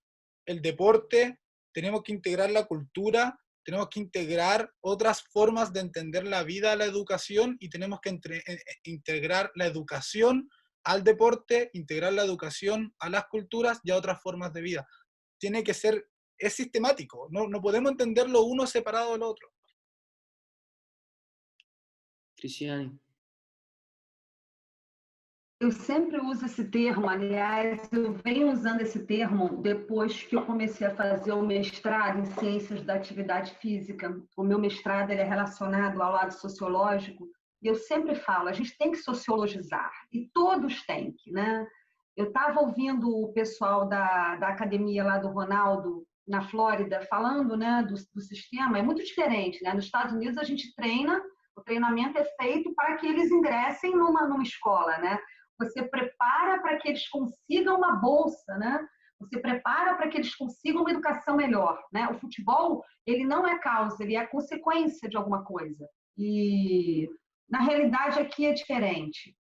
[SPEAKER 5] el deporte, tenemos que integrar la cultura, tenemos que integrar otras formas de entender la vida a la educación y tenemos que integrar la educación al deporte, integrar la educación a las culturas y a otras formas de vida. Tiene que ser, es sistemático, no podemos entender lo uno separado del otro.
[SPEAKER 1] Cristiane.
[SPEAKER 4] Eu sempre uso esse termo, aliás, eu venho usando esse termo depois que eu comecei a fazer o mestrado em Ciências da Atividade Física. O meu mestrado ele é relacionado ao lado sociológico, e eu sempre falo, a gente tem que sociologizar, e todos têm que, né? Eu estava ouvindo o pessoal da academia lá do Ronaldo, na Flórida, falando, né, do sistema, é muito diferente, né? Nos Estados Unidos a gente treina, o treinamento é feito para que eles ingressem numa escola, né? Você prepara para que eles consigam uma bolsa, né? Você prepara para que eles consigam uma educação melhor, né? O futebol, ele não é causa, ele é consequência de alguma coisa. E, na realidade, aqui é diferente.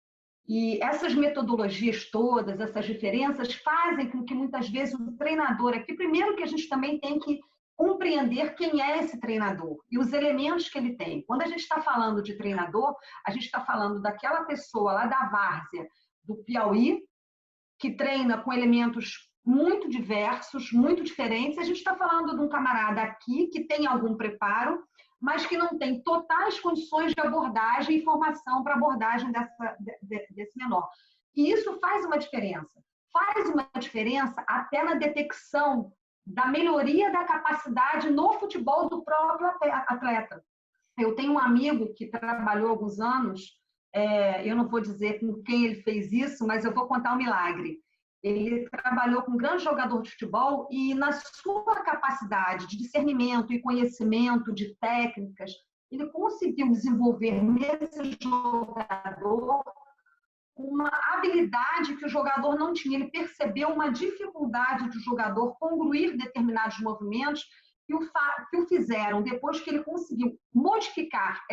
[SPEAKER 4] E essas metodologias todas, essas diferenças, fazem com que, muitas vezes, o treinador aqui, primeiro que a gente também tem que compreender quem é esse treinador e os elementos que ele tem. Quando a gente está falando de treinador, a gente está falando daquela pessoa lá da várzea, do Piauí, que treina com elementos muito diversos, muito diferentes. A gente está falando de um camarada aqui que tem algum preparo, mas que não tem totais condições de abordagem e formação para abordagem desse menor. E isso faz uma diferença. Faz uma diferença até na detecção da melhoria da capacidade no futebol do próprio atleta. Eu tenho um amigo que trabalhou alguns anos, eu não vou dizer com quem ele fez isso, mas eu vou contar um milagre. Ele trabalhou com um grande jogador de futebol e, na sua capacidade de discernimento e conhecimento de técnicas, ele conseguiu desenvolver nesse jogador uma habilidade que o jogador não tinha. Ele percebeu uma dificuldade do jogador congruir determinados movimentos que o fizeram, depois que ele conseguiu modificar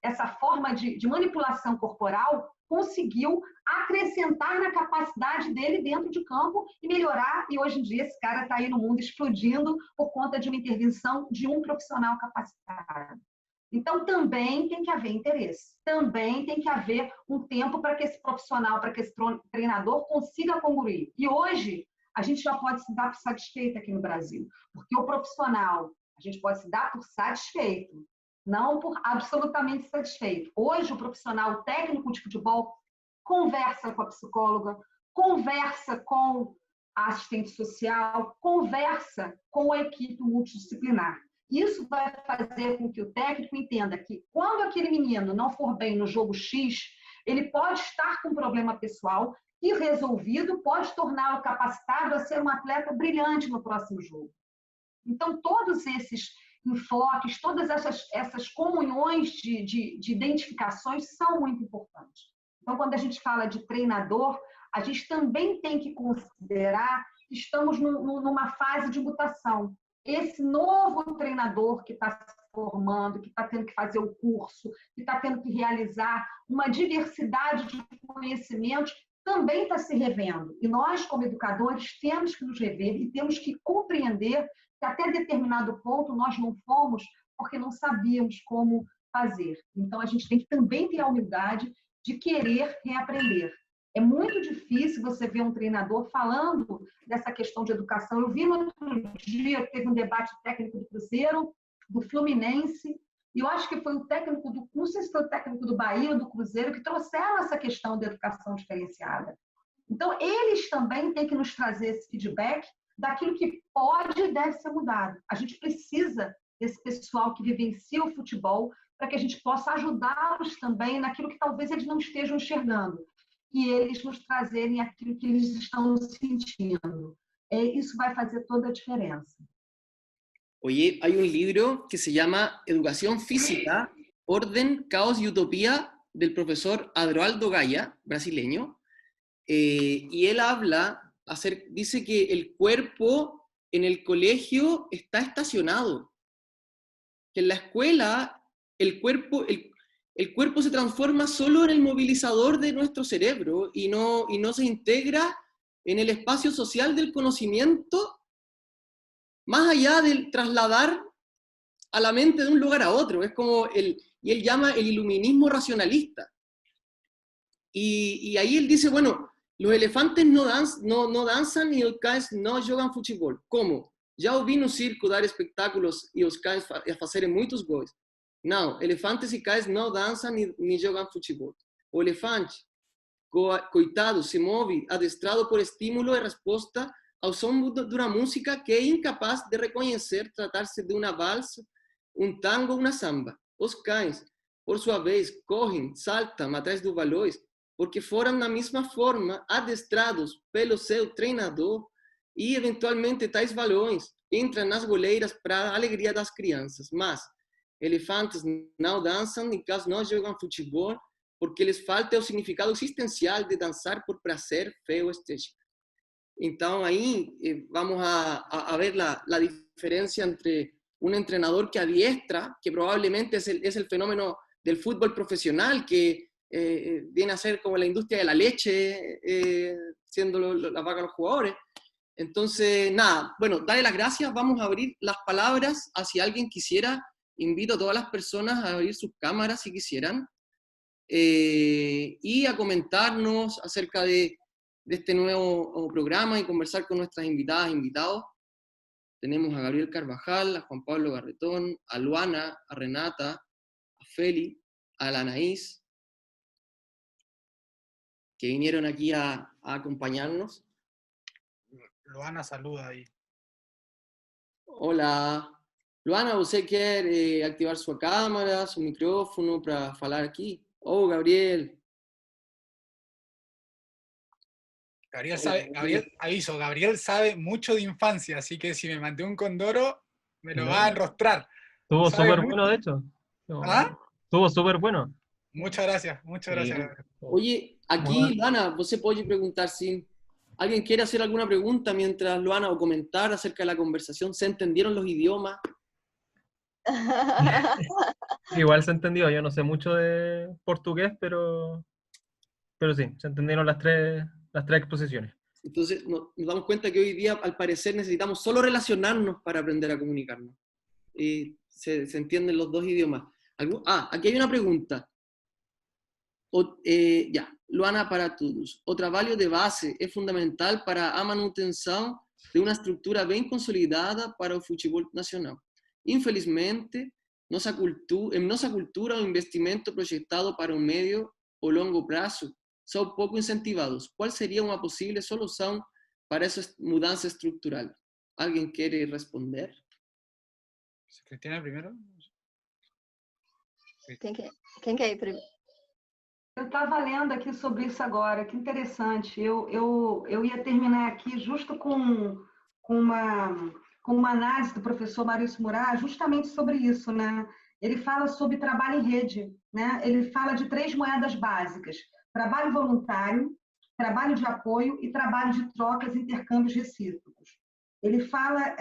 [SPEAKER 4] essa forma de manipulação corporal, conseguiu acrescentar na capacidade dele dentro de campo e melhorar. E hoje em dia esse cara está aí no mundo explodindo por conta de uma intervenção de um profissional capacitado. Então, também tem que haver interesse, também tem que haver um tempo para que esse profissional, para que esse treinador consiga congruir. E hoje, a gente já pode se dar por satisfeito aqui no Brasil, porque o profissional, a gente pode se dar por satisfeito, não por absolutamente satisfeito. Hoje, o profissional técnico de futebol conversa com a psicóloga, conversa com a assistente social, conversa com a equipe multidisciplinar. Isso vai fazer com que o técnico entenda que, quando aquele menino não for bem no jogo X, ele pode estar com um problema pessoal e resolvido pode torná-lo capacitado a ser um atleta brilhante no próximo jogo. Então, todos esses enfoques, todas essas comunhões de identificações são muito importantes. Então, quando a gente fala de treinador, a gente também tem que considerar que estamos numa fase de mutação. Esse novo treinador que está se formando, que está tendo que fazer o curso, que está tendo que realizar uma diversidade de conhecimentos, também está se revendo. E nós, como educadores, temos que nos rever e temos que compreender que até determinado ponto nós não fomos porque não sabíamos como fazer. Então, a gente tem que também ter a humildade de querer reaprender. É muito difícil você ver um treinador falando dessa questão de educação. Eu vi no outro dia, teve um debate técnico do Cruzeiro, do Fluminense, e eu acho que foi o técnico do, não sei se foi o técnico do Bahia ou do Cruzeiro, que trouxeram essa questão da educação diferenciada. Então, eles também têm que nos trazer esse feedback daquilo que pode e deve ser mudado. A gente precisa desse pessoal que vivencia o futebol para que a gente possa ajudá-los também naquilo que talvez eles não estejam enxergando e eles nos trazerem aquilo que eles estão sentindo. Isso vai fazer toda a diferença.
[SPEAKER 1] Oye, hay un libro que se llama Educación Física, Orden, Caos y Utopía, del profesor Adroaldo Gaya, brasileño, y él dice que el cuerpo en el colegio está estacionado, que en la escuela el cuerpo se transforma solo en el movilizador de nuestro cerebro y no se integra en el espacio social del conocimiento, más allá del trasladar a la mente de un lugar a otro. Es como y él llama el iluminismo racionalista. Y ahí él dice, bueno, los elefantes no danzan y os cães no jogam futebol. Como? Já ouvi no circo dar espetáculos e os cães fazerem muitos gols. Não, elefantes e cães não dançam nem jogam futebol. O elefante, coitado, se move adestrado por estímulo e resposta ao som de uma música que é incapaz de reconhecer tratar-se de uma valsa, um tango ou uma samba. Os cães, por sua vez, correm, saltam atrás dos balões, porque foram na mesma forma adestrados pelo seu treinador e, eventualmente, tais balões entram nas goleiras para a alegria das crianças. Mas elefantes não dançam, nem caso não jogam futebol, porque lhes falta o significado existencial de dançar por prazer, fé ou estética. Então, aí vamos a ver la diferencia entre un entrenador que adiestra, que probablemente es el fenómeno del fútbol profesional, que viene a ser como la industria de la leche, siendo la vaca los jugadores. Entonces, nada, bueno, dale las gracias, vamos a abrir las palabras a si alguien quisiera, invito a todas las personas a abrir sus cámaras si quisieran, y a comentarnos acerca de este nuevo programa y conversar con nuestras invitadas e invitados. Tenemos a Gabriel Carvajal, a Juan Pablo Garretón, a Luana, a Renata, a Feli, a la Anaís, que vinieron aquí a acompañarnos.
[SPEAKER 5] Luana saluda ahí.
[SPEAKER 1] Hola. Luana, ¿você quer activar sua cámara, su micrófono para falar aquí? Oh, Gabriel.
[SPEAKER 5] Gabriel sabe mucho de infancia, así que si me mandé un condoro, me lo va a enrostrar.
[SPEAKER 6] Estuvo súper bueno, de hecho.
[SPEAKER 5] ¿Ah?
[SPEAKER 6] Estuvo súper bueno.
[SPEAKER 5] Muchas gracias.
[SPEAKER 1] Oye, aquí, Luana, você pode perguntar si alguien quiere hacer alguna pregunta mientras Luana o comentar acerca de la conversación. ¿Se entendieron los idiomas?
[SPEAKER 6] Igual se entendió, yo no sé mucho de portugués, pero sí, se entendieron las tres exposiciones.
[SPEAKER 1] Entonces nos damos cuenta que hoy día, al parecer, necesitamos solo relacionarnos para aprender a comunicarnos. Se entienden los dos idiomas. Aquí hay una pregunta. Luana, para todos. O trabalho de base é fundamental para a manutenção de uma estrutura bem consolidada para o futebol nacional. Infelizmente, em nossa cultura, o investimento projetado para o médio ou longo prazo são pouco incentivados. Qual seria uma possível solução para essa mudança estrutural? Alguém quer responder?
[SPEAKER 5] Cristina, primeiro?
[SPEAKER 2] Quem quer ir primeiro?
[SPEAKER 4] Eu estava lendo aqui sobre isso agora, que interessante. Eu ia terminar aqui justo com uma análise do professor Maurício Murat, justamente sobre isso, né? Ele fala sobre trabalho em rede, né? Ele fala de 3 moedas básicas: trabalho voluntário, trabalho de apoio e trabalho de trocas e intercâmbios recíprocos. Ele fala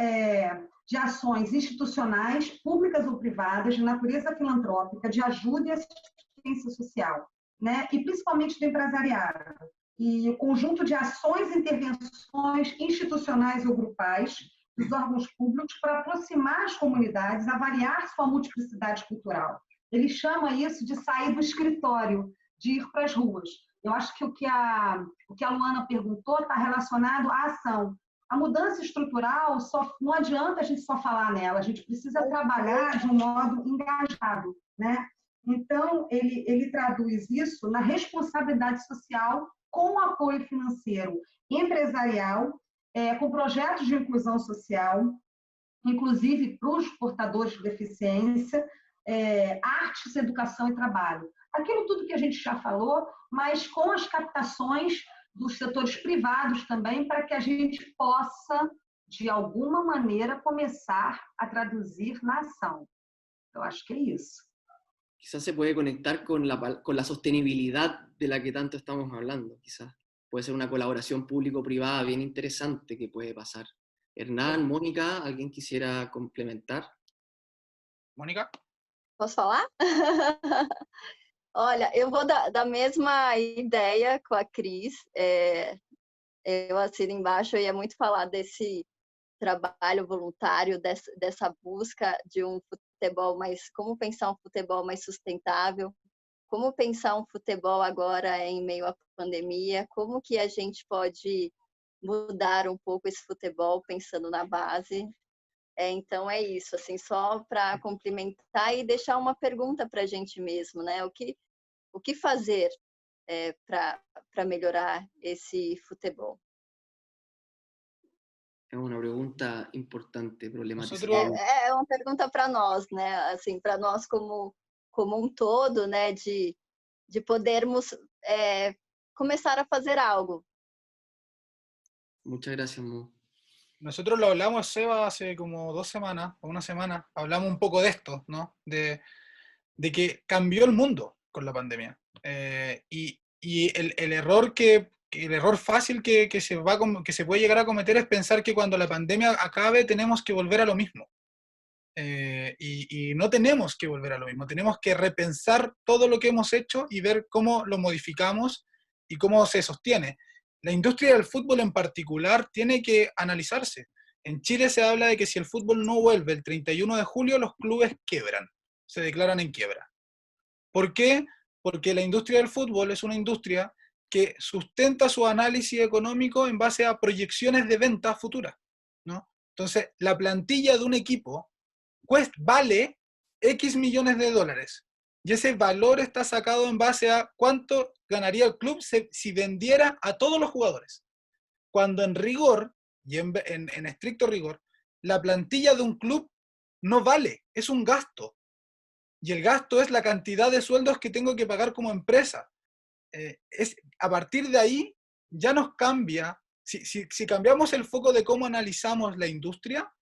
[SPEAKER 4] de ações institucionais, públicas ou privadas, de natureza filantrópica, de ajuda e assistência social, né? E principalmente do empresariado. E o conjunto de ações e intervenções institucionais ou grupais dos órgãos públicos para aproximar as comunidades, avaliar sua multiplicidade cultural. Ele chama isso de sair do escritório, de ir para as ruas. Eu acho que o que a Luana perguntou está relacionado à ação. A mudança estrutural, não adianta a gente só falar nela, a gente precisa trabalhar de um modo engajado, né? Então, ele traduz isso na responsabilidade social com apoio financeiro empresarial, com projetos de inclusão social, inclusive para os portadores de deficiência, artes, educação e trabalho. Aquilo tudo que a gente já falou, mas com as captações dos setores privados também, para que a gente possa, de alguma maneira, começar a traduzir na ação. Eu acho que é isso.
[SPEAKER 1] Quizás se puede conectar con la sostenibilidad de la que tanto estamos hablando, quizás. Puede ser una colaboración público-privada bien interesante que puede pasar. Hernán, Mónica, ¿alguien quisiera complementar?
[SPEAKER 5] Mónica.
[SPEAKER 2] Posso falar? Olha, eu vou da mesma ideia com a Cris. Eu assino embaixo, eu ia muito falar desse trabalho voluntário, dessa busca de um futebol mais... Como pensar um futebol mais sustentável? Como pensar um futebol agora em meio à pandemia? Como que a gente pode mudar um pouco esse futebol pensando na base? Então é isso, assim, só para complementar e deixar uma pergunta para a gente mesmo, né? O que fazer para melhorar esse futebol?
[SPEAKER 1] É uma pergunta importante, problemática.
[SPEAKER 2] É uma pergunta para nós, né? Assim, para nós como um todo, né? De podermos começar a fazer algo.
[SPEAKER 1] Muchas gracias, Mo.
[SPEAKER 5] Nosotros lo hablamos, Seba, hace como 2 semanas, o una semana, hablamos un poco de esto, ¿no? De que cambió el mundo con la pandemia. Y el error el error fácil que se puede llegar a cometer es pensar que cuando la pandemia acabe tenemos que volver a lo mismo. Y no tenemos que volver a lo mismo, tenemos que repensar todo lo que hemos hecho y ver cómo lo modificamos y cómo se sostiene. La industria del fútbol en particular tiene que analizarse. En Chile se habla de que si el fútbol no vuelve el 31 de julio, los clubes quiebran, se declaran en quiebra. ¿Por qué? Porque la industria del fútbol es una industria que sustenta su análisis económico en base a proyecciones de ventas futuras, ¿no? Entonces, la plantilla de un equipo vale X millones de dólares. Y ese valor está sacado en base a cuánto ganaría el club si vendiera a todos los jugadores. Cuando en rigor, y en estricto rigor, la plantilla de un club no vale, es un gasto. Y el gasto es la cantidad de sueldos que tengo que pagar como empresa. A partir de ahí ya nos cambia. Si cambiamos el foco de cómo analizamos la industria,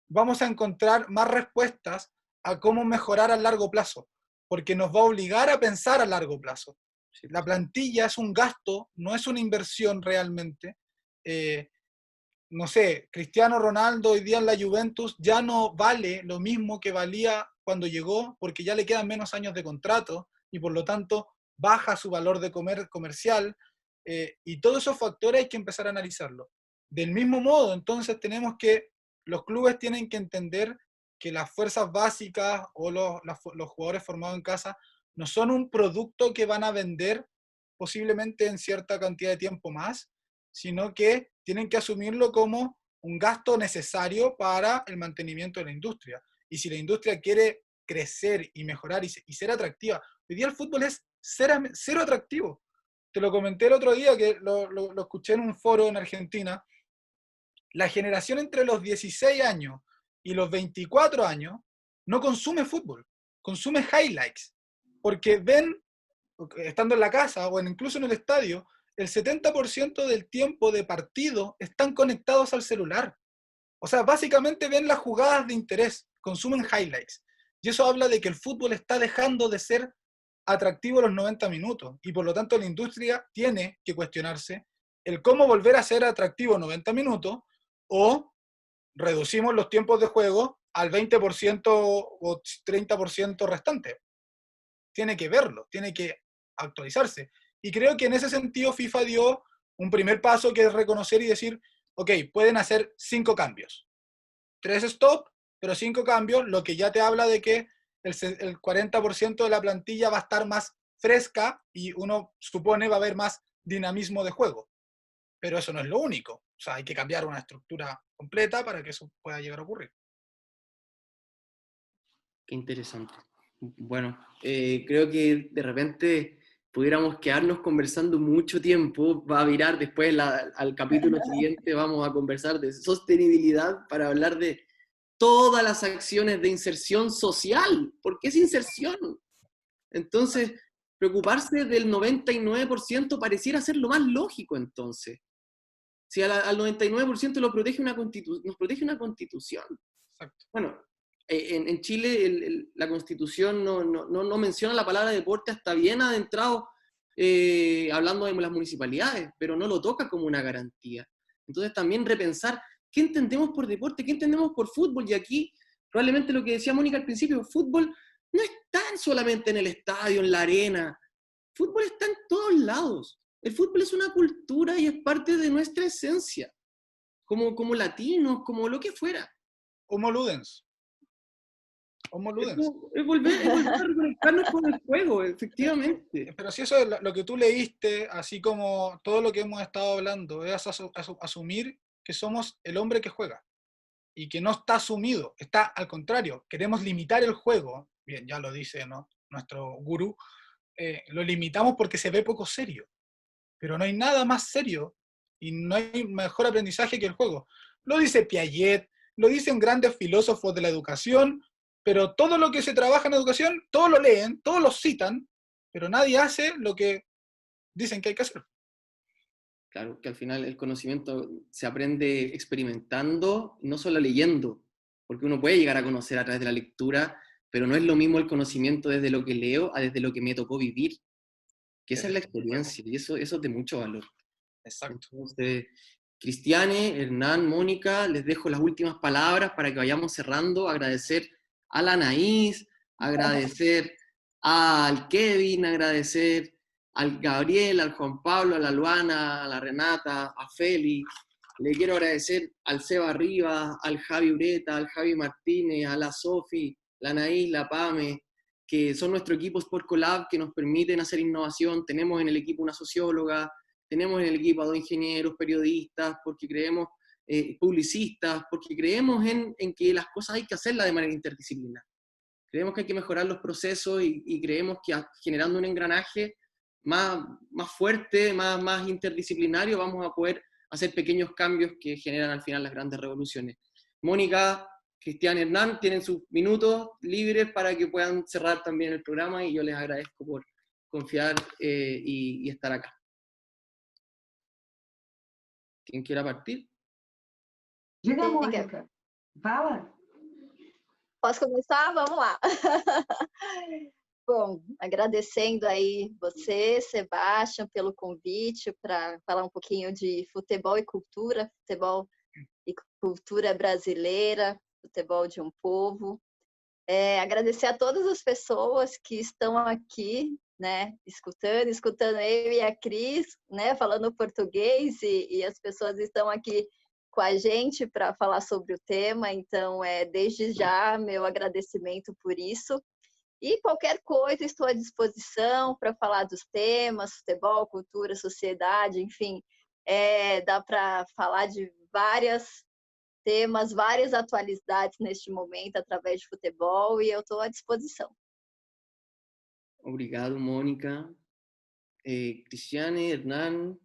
[SPEAKER 5] vamos a encontrar más respuestas a cómo mejorar a largo plazo, porque nos va a obligar a pensar a largo plazo. La plantilla es un gasto, no es una inversión realmente. No sé, Cristiano Ronaldo hoy día en la Juventus ya no vale lo mismo que valía cuando llegó, porque ya le quedan menos años de contrato y por lo tanto baja su valor de comercial, y todos esos factores hay que empezar a analizarlos. Del mismo modo, entonces los clubes tienen que entender que las fuerzas básicas o los jugadores formados en casa no son un producto que van a vender posiblemente en cierta cantidad de tiempo más, sino que tienen que asumirlo como un gasto necesario para el mantenimiento de la industria. Y si la industria quiere crecer y mejorar y ser atractiva, hoy día el fútbol es cero atractivo. Te lo comenté el otro día, que lo escuché en un foro en Argentina. La generación entre los 16 años y los 24 años no consume fútbol, consume highlights, porque ven, estando en la casa o incluso en el estadio, el 70% del tiempo de partido están conectados al celular. O sea, básicamente ven las jugadas de interés, consumen highlights. Y eso habla de que el fútbol está dejando de ser atractivo a los 90 minutos. Y por lo tanto la industria tiene que cuestionarse el cómo volver a ser atractivo 90 minutos o reducimos los tiempos de juego al 20% o 30% restante. Tiene que verlo, tiene que actualizarse. Y creo que en ese sentido FIFA dio un primer paso, que es reconocer y decir, ok, pueden hacer 5 cambios. 3 stop, pero 5 cambios, lo que ya te habla de que el 40% de la plantilla va a estar más fresca y uno supone va a haber más dinamismo de juego. Pero eso no es lo único. O sea, hay que cambiar una estructura completa para que eso pueda llegar a ocurrir.
[SPEAKER 1] Qué interesante. Bueno, creo que de repente pudiéramos quedarnos conversando mucho tiempo. Va a virar después al capítulo siguiente, vamos a conversar de sostenibilidad para hablar de todas las acciones de inserción social. ¿Por qué es inserción? Entonces, preocuparse del 99% pareciera ser lo más lógico entonces. Si al 99% nos protege una constitución.
[SPEAKER 5] Exacto.
[SPEAKER 1] Bueno, en Chile la Constitución no menciona la palabra deporte hasta bien adentrado, hablando de las municipalidades, pero no lo toca como una garantía. Entonces también repensar qué entendemos por deporte, qué entendemos por fútbol, y aquí probablemente lo que decía Mónica al principio, fútbol no está solamente en el estadio, en la arena, fútbol está en todos lados. El fútbol es una cultura y es parte de nuestra esencia, como latinos, como lo que fuera.
[SPEAKER 5] Homo ludens.
[SPEAKER 1] Es volver a reconectarnos con el juego, efectivamente.
[SPEAKER 5] Pero si eso es lo que tú leíste, así como todo lo que hemos estado hablando, es asumir que somos el hombre que juega y que no está asumido, está al contrario, queremos limitar el juego, bien, ya lo dice, ¿no?, nuestro gurú, lo limitamos porque se ve poco serio, pero no hay nada más serio y no hay mejor aprendizaje que el juego. Lo dice Piaget, lo dicen grandes filósofos de la educación, pero todo lo que se trabaja en educación, todos lo leen, todos lo citan, pero nadie hace lo que dicen que hay que hacer.
[SPEAKER 1] Claro, que al final el conocimiento se aprende experimentando, no solo leyendo, porque uno puede llegar a conocer a través de la lectura, pero no es lo mismo el conocimiento desde lo que leo a desde lo que me tocó vivir, que esa es la experiencia, y eso es de mucho valor.
[SPEAKER 5] Exacto.
[SPEAKER 1] Entonces, Cristiane, Hernán, Mónica, les dejo las últimas palabras para que vayamos cerrando. Agradecer a la Anaís, agradecer al Kevin, agradecer al Gabriel, al Juan Pablo, a la Luana, a la Renata, a Félix. Le quiero agradecer al Seba Rivas, al Javi Ureta, al Javi Martínez, a la Sofi, la Anaís, la Pame, que son nuestro equipo Sport Collab, que nos permiten hacer innovación. Tenemos en el equipo una socióloga, tenemos en el equipo a dos ingenieros, periodistas, porque creemos, publicistas, porque creemos en que las cosas hay que hacerlas de manera interdisciplinar. Creemos que hay que mejorar los procesos y creemos que generando un engranaje más fuerte, más interdisciplinario, vamos a poder hacer pequeños cambios que generan al final las grandes revoluciones. Mónica, Cristian, Hernán tienen sus minutos libres para que puedan cerrar también el programa y yo les agradezco por confiar y estar acá. ¿Quién quiera partir?
[SPEAKER 4] Diga, Mônica. Fala.
[SPEAKER 2] Posso começar? Vamos lá. Bom, agradecendo aí você, Sebastião, pelo convite para falar um pouquinho de futebol e cultura brasileira, futebol de um povo. Agradecer a todas as pessoas que estão aqui, né, escutando eu e a Cris, né, falando português, e as pessoas estão aqui com a gente para falar sobre o tema, então desde já meu agradecimento por isso. E qualquer coisa estou à disposição para falar dos temas, futebol, cultura, sociedade, enfim, dá para falar de vários temas, várias atualidades neste momento através de futebol e eu estou à disposição.
[SPEAKER 1] Obrigado, Mônica. Cristiane, Hernán.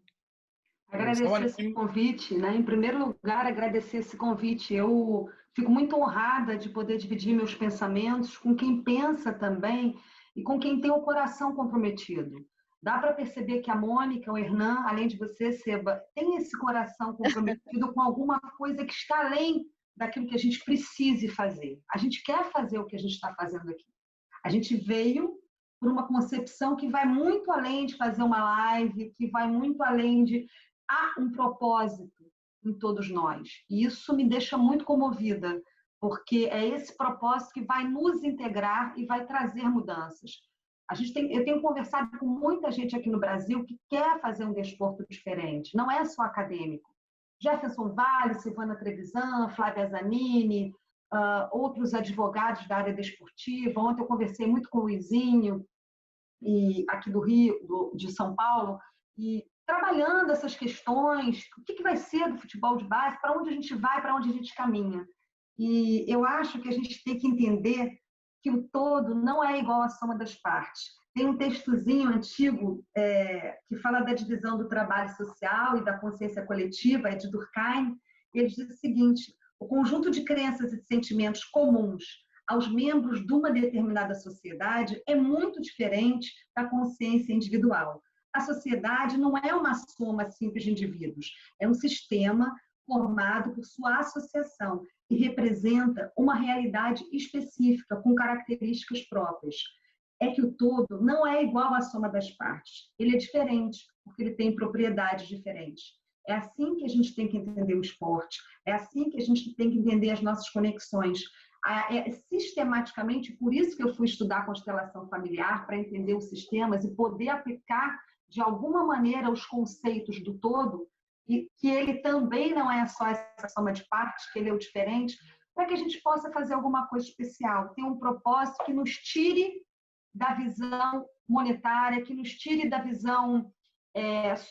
[SPEAKER 4] Agradecer esse convite, né? Em primeiro lugar, agradecer esse convite. Eu fico muito honrada de poder dividir meus pensamentos com quem pensa também e com quem tem o coração comprometido. Dá para perceber que a Mônica, o Hernán, além de você, Seba, tem esse coração comprometido com alguma coisa que está além daquilo que a gente precise fazer. A gente quer fazer o que a gente está fazendo aqui. A gente veio por uma concepção que vai muito além de fazer uma live, que vai muito além de... Há um propósito em todos nós. E isso me deixa muito comovida, porque é esse propósito que vai nos integrar e vai trazer mudanças. Eu tenho conversado com muita gente aqui no Brasil que quer fazer um desporto diferente. Não é só acadêmico. Jefferson Vale, Silvana Trevisan, Flávia Zanini, outros advogados da área desportiva. Ontem eu conversei muito com o Luizinho, aqui do Rio, de São Paulo, e trabalhando essas questões, o que vai ser do futebol de base, para onde a gente vai, para onde a gente caminha. E eu acho que a gente tem que entender que o todo não é igual à soma das partes. Tem um textozinho antigo que fala da divisão do trabalho social e da consciência coletiva, é de Durkheim, e ele diz o seguinte: o conjunto de crenças e sentimentos comuns aos membros de uma determinada sociedade é muito diferente da consciência individual. A sociedade não é uma soma simples de indivíduos, é um sistema formado por sua associação e representa uma realidade específica com características próprias. É que o todo não é igual à soma das partes. Ele é diferente, porque ele tem propriedades diferentes. É assim que a gente tem que entender o esporte, é assim que a gente tem que entender as nossas conexões. Sistematicamente, por isso que eu fui estudar constelação familiar, para entender os sistemas e poder aplicar, de alguma maneira, os conceitos do todo, e que ele também não é só essa soma de partes, que ele é o diferente, para que a gente possa fazer alguma coisa especial, ter um propósito que nos tire da visão monetária, que nos tire da visão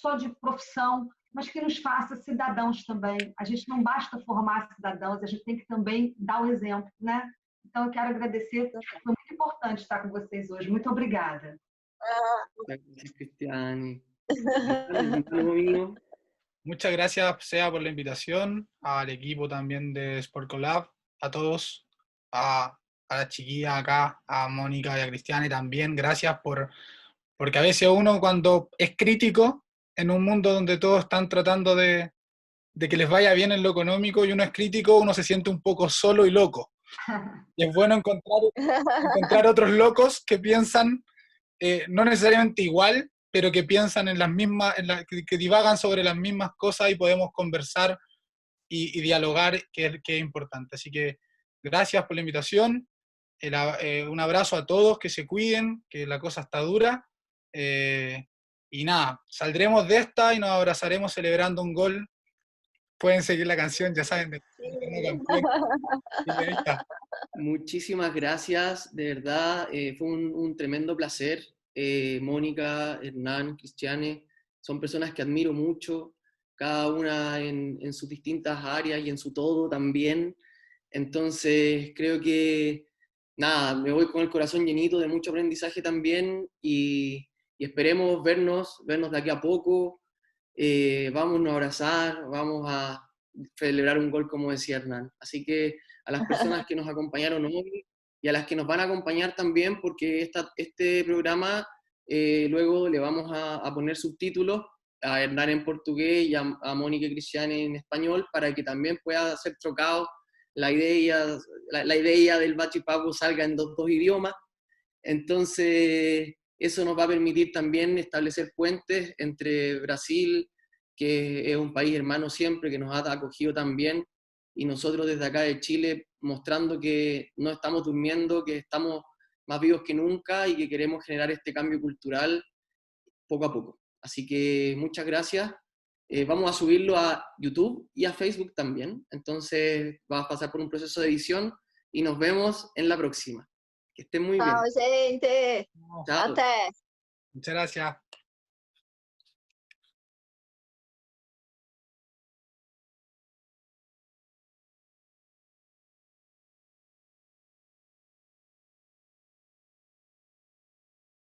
[SPEAKER 4] só de profissão, mas que nos faça cidadãos também. A gente não basta formar cidadãos, a gente tem que também dar o exemplo, né? Então, eu quero agradecer, foi muito importante estar com vocês hoje. Muito obrigada.
[SPEAKER 1] Cristiane.
[SPEAKER 5] Muchas gracias, Sea, por la invitación, al equipo también de Sport Collab, a todos, a la chiquilla acá, a Mónica y a Cristiane también. Gracias porque a veces uno, cuando es crítico en un mundo donde todos están tratando de que les vaya bien en lo económico y uno es crítico, uno se siente un poco solo y loco. Y es bueno encontrar otros locos que piensan no necesariamente igual, pero que piensan en las mismas, que divagan sobre las mismas cosas y podemos conversar y dialogar, que es importante. Así que gracias por la invitación, un abrazo a todos, que se cuiden, que la cosa está dura, y nada, saldremos de esta y nos abrazaremos celebrando un gol. Pueden seguir la canción, ya saben.
[SPEAKER 1] Muchísimas gracias, de verdad, fue un tremendo placer. Mónica, Hernán, Cristiane, son personas que admiro mucho, cada una en sus distintas áreas y en su todo también. Entonces creo que, nada, me voy con el corazón llenito de mucho aprendizaje también y esperemos vernos de aquí a poco. Vamos a abrazar, vamos a celebrar un gol, como decía Hernán. Así que a las personas que nos acompañaron hoy y a las que nos van a acompañar también, porque este programa luego le vamos a poner subtítulos a Hernán en portugués y a Mónica y Cristiane en español, para que también pueda ser trocado la idea del Bachipapo salga en dos idiomas. Entonces eso nos va a permitir también establecer puentes entre Brasil, que es un país hermano siempre, que nos ha acogido también, y nosotros desde acá de Chile, mostrando que no estamos durmiendo, que estamos más vivos que nunca y que queremos generar este cambio cultural poco a poco. Así que muchas gracias. Vamos a subirlo a YouTube y a Facebook también. Entonces va a pasar por un proceso de edición y nos vemos en la próxima. Que estén muy bien.
[SPEAKER 2] Tchau, gente.
[SPEAKER 1] Chao.
[SPEAKER 2] Até.
[SPEAKER 5] Muchas gracias.